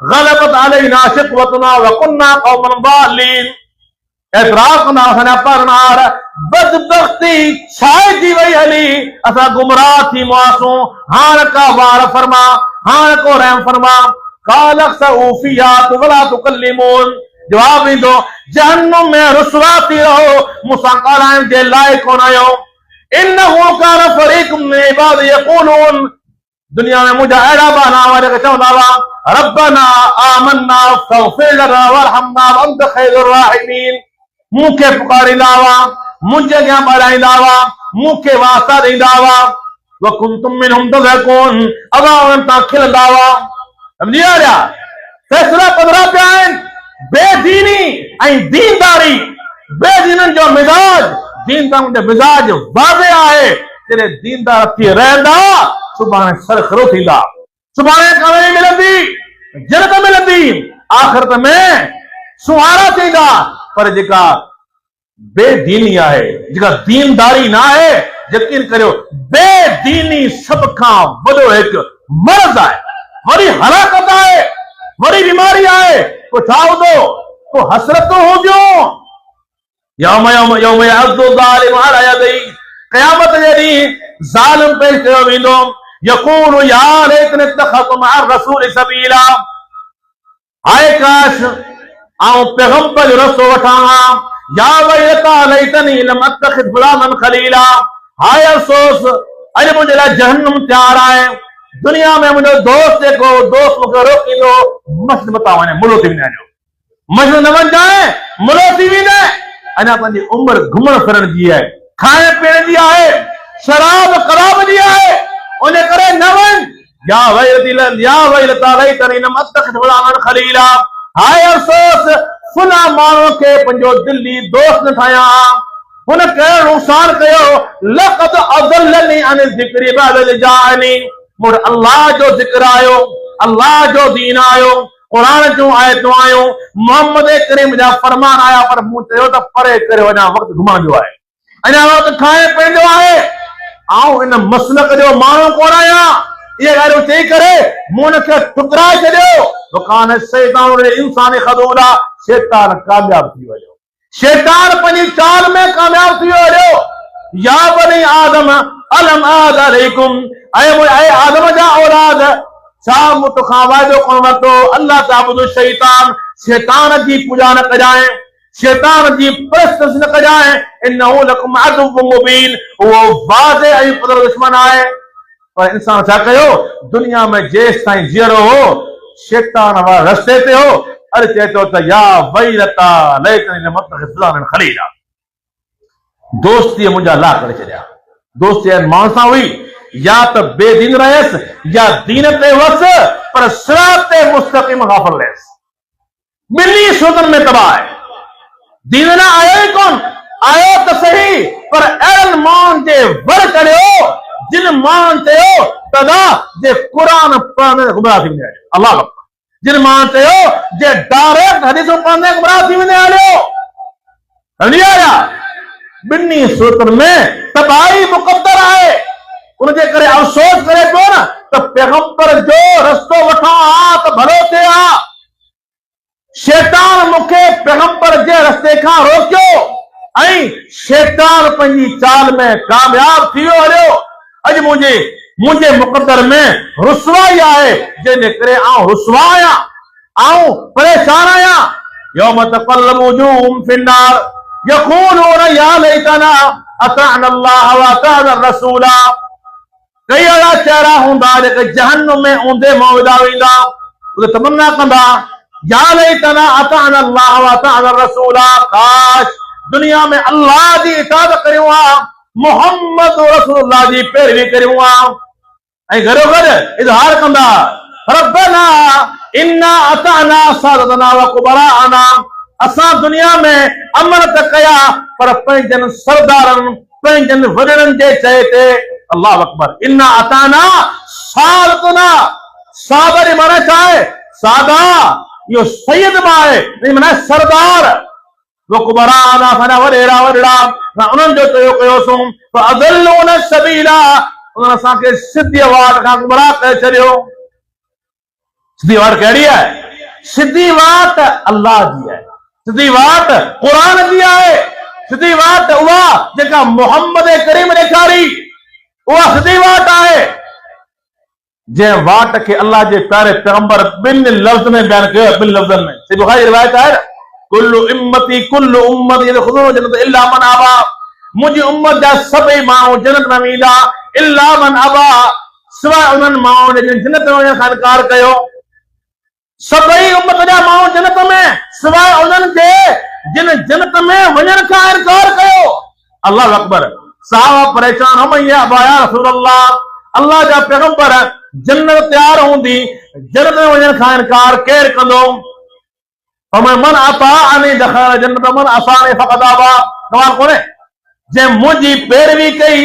ग़लबत अलैना शिक़वतुना व कुन्ना क़ौमन ज़ालिमीन। एतराफ़ कंदा, असांजा परनार बदबख्ती छाइजी वई हली, असां गुमराह थी मुआसूं। हाणे का वार फरमा, हाणे को रहम फरमा। क़ाल अख़्सऊ फ़ीहा वला तुकल्लिमून। जवाब ईंदो, जहन्नम में रुसवा थी रहो, मूंसां ॻाल्हाइण जे लाइक़ कोन आहियो। इन्नहु कान फ़रीक़ुम मिन इबादी यक़ूलून। दुनिया में मुंहिंजा अहिड़ा बहाना हुआ जेके चवंदा हुआ, रब्बना आमन्ना फ़ग़फ़िर लना वरहमना व अंत ख़ैरुर राहिमीन। मूंखे पुकारींदा हुआ, मुंहिंजे अॻियां ॿाराईंदा हुआ, मूंखे वास्ता ॾींदा हुआ। व कुंतुम मिनहुम तज़हकून, अॻां उन्हनि तां खिलंदा हुआ। सम्झी विया? फैसला पधरा पिया आहिनि। बेदीनी दीनदारी बेदीनन जो मिजाज दीनदार जो मिजाज वाज़े आहे जॾहिं दीनदार थी रहंदा सुभाणे सरखरो थींदा सुभाणे कामयाबी मिलंदी जन्नत मिलंदी आखिरत में सुहारा थींदा पर जेका बेदीनी आहे जेका दीनदारी ना आहे यकीन करियो बेदीनी सब खां वॾो हिकु मर्ज़ आहे वरी हलाकत आहे वरी बीमारी आहे को छा हूंदो को हसरतूं हूंदियूं यौम यौम यौम यअज़्ज़ु ज़ालिमु अला यदैहि क़यामत जे ॾींहुं ज़ालिम पेश कयो वेंदो यक़ूलु या लैतनी इत्तख़ज़्तु मअ रसूलि सबीला हाय काश आऊं पैगंबर जो रस्तो वठां या वैलता लैतनी लम अत्तख़िज़ फुलानन खलीला हाय अफ़सोस अॼु मुंहिंजे लाइ जहन्नम तयार आहे दुनिया में मुंहिंजो दोस्त जेको दोस्त मूंखे रोकींदो मस्जिद मथां वञे मुलो थी वञे मस्जिद न वञ जाए मुलो थी वञे अञा पंहिंजी उम्र घुमण फिरण जी आहे खाइण पीअण जी आहे शराब कबाब जी आहे उन करे न वञ या वैलता लैतनी लम अत्तख़िज़ फुलानन खलीला हाय अफ़सोस फुला माण्हू खे पंहिंजो दिली दोस्त न ठाहियां हुन कहिड़ो नुक़सान कयो लक़द अज़ल्लनी अन ज़िक्री बअद इज़ जाअनी मुड़ अल्लाह जो जिक्र आयो अल्लाह जो दीन आयो कुरान जूं आयतूं आयूं मोहम्मद करीम जा फरमान आया पर मूं चयो त परे करे अञा वक़्तु घुमण जो आहे अञा वक़्तु खाइण पीअण जो आहे आऊं इन मसलक जो माण्हू कोन आहियां ये ॻाल्हियूं चई करे मूं हुनखे ठुकराए छॾियो वकान शैतान इंसान ख़ज़ूला शैतान कामयाब थी वियो शैतान पंहिंजी चाल में कामयाब थी वियो या बनी आदम अलम आद अलैकुम ऐ आदम जा औलाद छा मूं तोखां वाइदो कोन वरितो अल्लाह ताबुदु शैतान शैतान जी पूॼा न कजांइ शैतान जी परस्तिश न कजांइ इन्नहु लकुम अदुव्वुम मुबीन उहो वाज़े ऐं क़दर दुश्मन आहे पर इंसान छा कयो दुनिया में जेसि ताईं जीअरो हो शैतान वारे रस्ते ते हो अरे चए थो त या वैलता लैतनी लम अत्तख़िज़ फुलानन खलीला दोस्ती मुंहिंजा ला करे छॾिया दोस्ती माण्हू सां हुई या त बेदीन रहियसि या दीन ते हुअसि पर सिरात ते मुस्तक़ीम गाफ़िल रहियसि ॿिन्ही सूरतनि में तबाह आहे दीन न आयो ई कोन आयो त सही पर अहिड़नि माण्हुनि जे वर चढ़ियो जिन माण्हुनि चयो तदा जे क़ुरान पढ़ण गुमराह थी वञे अल्लाह जिन माण्हुनि चयो जे डायरेक्ट हदीसूं पढ़ंदे गुमराह थी वञे हलियो हली आया ॿिन्ही सूरतनि में तबाही मुक़द्दर आहे उनजे करे अफ़सोस करे पियो न त पैगंबर जो रस्तो वठां हा त भलो थिए हा शैतान मूंखे पैगंबर जे रस्ते खां रोकियो ऐं शैतान पंहिंजी चाल में कामयाब थी वियो हलियो अॼु मुंहिंजे मुक़द्दर में रुसवाई आहे जंहिंजे करे आउं रुसवा आहियां आउं परेशान आहियां यौम तक़ल्लबु वुजूहुहुम फिन्नार यक़ूलून या लैतना अताअना अल्लाह व अताअना रसूला कई अहिड़ा चेहरा हूंदा जेके जहन्नुम में ऊंधे मां विधा वेंदा उहे तमन्ना कंदा या लैतना अताअना अल्लाह व अताअना रसूला काश दुनिया में अल्लाह जी इताअत करियूं हा मोहम्मद रसूलुल्लाह जी पैरवी करियूं हा ऐं घरो घर इज़हार कंदा रब्बना इन्ना अताअना सादतना व कुबराअना असां दुनिया में अमल त कया पर पंहिंजनि सरदारनि पंहिंजनि वॾड़नि जे चए ते अल्लाह अकबर इन्ना अताना सादतना सादर माना छा आहे सादा इहो सैयद मां आहे माना सरदार वो कुबराना असांजा वॾेरा उन्हनि जो चयो कयोसूं फअज़ल्लूना सबीला उन्हनि असांखे सिधी वाट खां गुमराह करे छॾियो सिधी वाट कहिड़ी आहे सिधी वाट अल्लाह जी आहे सिधी वाट कुरान जी आहे सिधी वाट उहा जेका मोहम्मद करीम ॾेखारी उहा सिधी वाट आहे जंहिं वाट खे अल्लाह जे प्यारे पैगंबर ॿिनि लफ़्ज़ में बयान कयो ॿिनि लफ़्ज़नि में सही बुखारी जी रिवायत आहे कुल्लु उम्मती यदखुलून जन्नत इल्ला मन अबा मुंहिंजी उम्मत जा सभई माण्हू जन्नत में वेंदा इल्ला मन अबा सवाइ उन्हनि माण्हुनि जिन जन्नत में वञण खां इनकार कयो सभई उम्मत जा माण्हू जन्नत में सवाइ उन्हनि जे जिन जन्नत में वञण खां इनकार कयो अल्लाह अकबर साहबा परेशान हम या अबाया रसूल अल्लाह जा पैगंबर जन्नत तयार हूंदी जन्नत में वञण खां इनकार केरु कंदो मन अताअनी दखल जन्नत मन असानी फक़द आबा। सवाल कोने जे मुंहिंजी पैरवी कई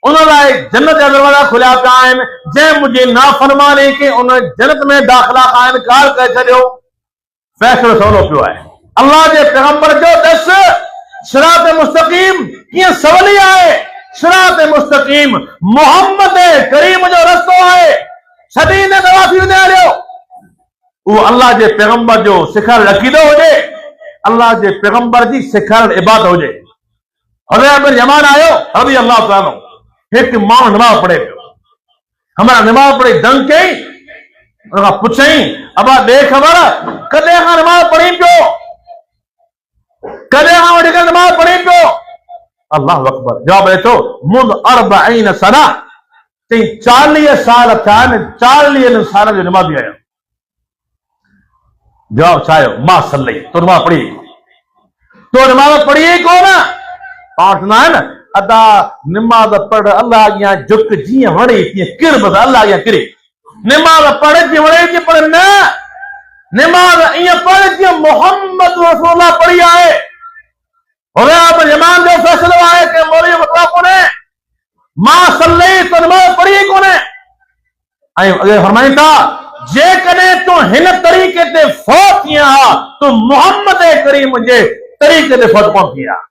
उन लाइ जन्नत जा दरवाजा खुलिया पिया आहिनि, जंहिं मुंहिंजी नाफ़रमानी कई उन जन्नत में दाख़िला खां इनकार करे छॾियो। फ़ैसिलो सवलो पियो आहे। अल्लाह जे पैगंबर जो दस सिरात मुस्तक़ीम कीअं सवली आहे। सिरात मुस्तक़ीम मोहम्मद करीम जो रस्तो आहे। सदी ने नवाफ़ी ने हलियो वो अल्लाह जे पैगंबर जो सिखारियल अक़ीदो हुजे, अल्लाह जे पैगंबर जी सिखारियल इबादत हुजे। हुज़ैफ़ा बिन यमान आयो रज़ी अल्लाह ताला अन्हु, एक माण्हू नमाज़ पढ़े पियो। हमारा नमाज़ पढ़ी दंग कई, उनखां पुछई अबा दे ख़बर कॾहिं खां नमाज़ पढ़ी पियो, कॾहिं खां वठी करे नमाज़ पढ़ी पियो। अल्लाह अकबर। जवाब ॾे थो मुद 40 सना, चई 40 साल थिया आहिनि, 40 साल जो नमाज़ी आहियां। जवाब छा आयो? मां सल्लई, तो नमाज़ पढ़ी, तो नमाज़ पढ़ी कोन। पाठ ना है ना अदा नमाज पढ़ अल्लाह अॻियां झुक, जीअं वणे तीअं किर, बसि अल्लाह अॻियां किरे। नमाज पढ़ जीअं वणे तीअं पढ़ न, नमाज ईअं पढ़ जीअं मोहम्मद रसूलुल्लाह पढ़ी आहे। हुज़ैफ़ा बिन यमान जो फ़ैसिलो आहे कि मौलवी मतिलब कोन्हे, मां सल्लई तो नमाज पढ़ी कोन्हे। ऐं अॻे फरमाइनि था जेकॾहिं तूं हिन तरीक़े ते फ़ौत थी आहे तूं मोहम्मद करीम जे तरीक़े ते फ़ौत कोन थी आहे।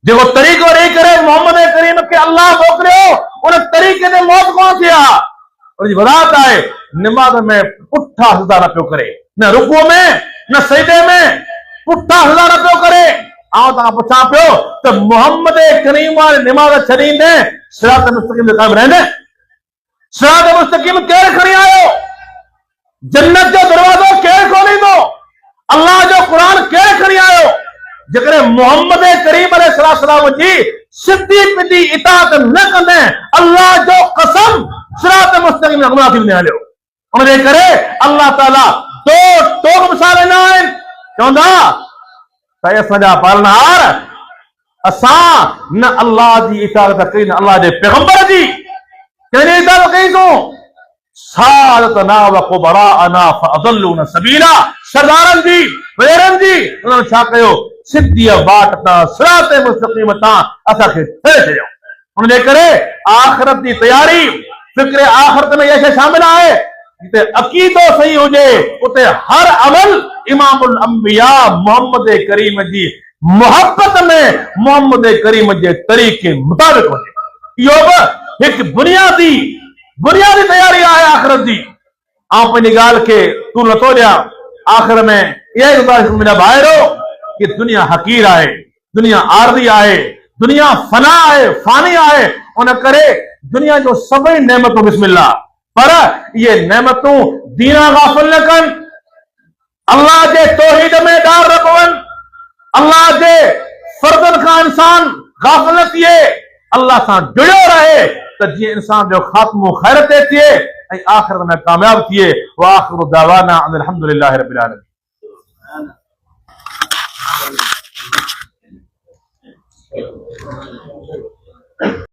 जेको तरीक़ो ॾेई करे मोहम्मद करीम खे अल्लाह मोकिलियो उन तरीक़े ते मौत कोन थी आहे। उनजी वज़ाहत आहे नमाज़ में पुठा सिधा न पियो करे, न रुकू में न सजदे में पुठा सिधा न पियो करे। आउं तव्हां पुछां पियो त मोहम्मद करीम वारी नमाज़ छॾींदे सिरात मुस्तक़ीम ते क़ाइम रहंदे? सिरात मुस्तक़ीम केरु खणी आयो? जन्नत जो दरवाजो केरु खोलींदो? अल्लाह जो क़ुरान केरु खणी आयो? जेकॾहिं मोहम्मद करीम अलैहिस्सलाम जी सिधी पिधी इताअत न कंदे अल्लाह जो कसम सिरात मुस्तक़ीम में गुमराह थी वेंदे हलियो। उनजे करे अल्लाह ताला दो टोक मिसाल ॾिना आहिनि, चवंदा त असांजा पालनहार असां न अल्लाह जी इताअत कई न अल्लाह जे पैगंबर जी, कंहिंजी इताअत कईसूं? सादतना व कुबराअना फअदल्लूना सबीला, सरदारनि जी वज़ीरनि जी उन्हनि छा कयो? सिधी वाट तां सिरात मुस्तक़ीम तां असांखे फेरे छॾियो। उनजे करे आख़िरत जी तयारी, फिक्र आख़िरत में इहा शइ शामिल आहे। जिते अक़ीदो सही हुजे उते हर अमल इमामुल अंबिया मोहम्मद करीम जी मोहब्बत में मोहम्मद करीम जे तरीक़े मुताबिक़ हुजे। इहो बि हिकु बुनियादी तयारी आहे आख़िरत जी। ऐं पंहिंजी ॻाल्हि खे तूं नथो ॾियां, आख़िर में इहा ई गुज़ारिश मुंहिंजा भाइरो कि दुनिया हक़ीर आहे, दुनिया आरज़ी आहे, दुनिया फना आहे, फानी आहे। उन करे दुनिया जो सभई नेमतूं बिस्मिल्लाह, पर ये नेमतूं दीना गाफ़िल न कनि, अल्लाह जे तौहीद में डार न पवनि, अल्लाह जे फर्ज़नि खां इंसान गाफ़िल न थिए, अल्लाह सां जुड़ियो रहे त जीअं इंसान जो ख़ात्मो ख़ैर ते थिए ऐं आख़िरत में कामयाब थिए। व आख़िरु दावाना अनिल हम्दुलिल्लाहि रब्बिल आलमीन।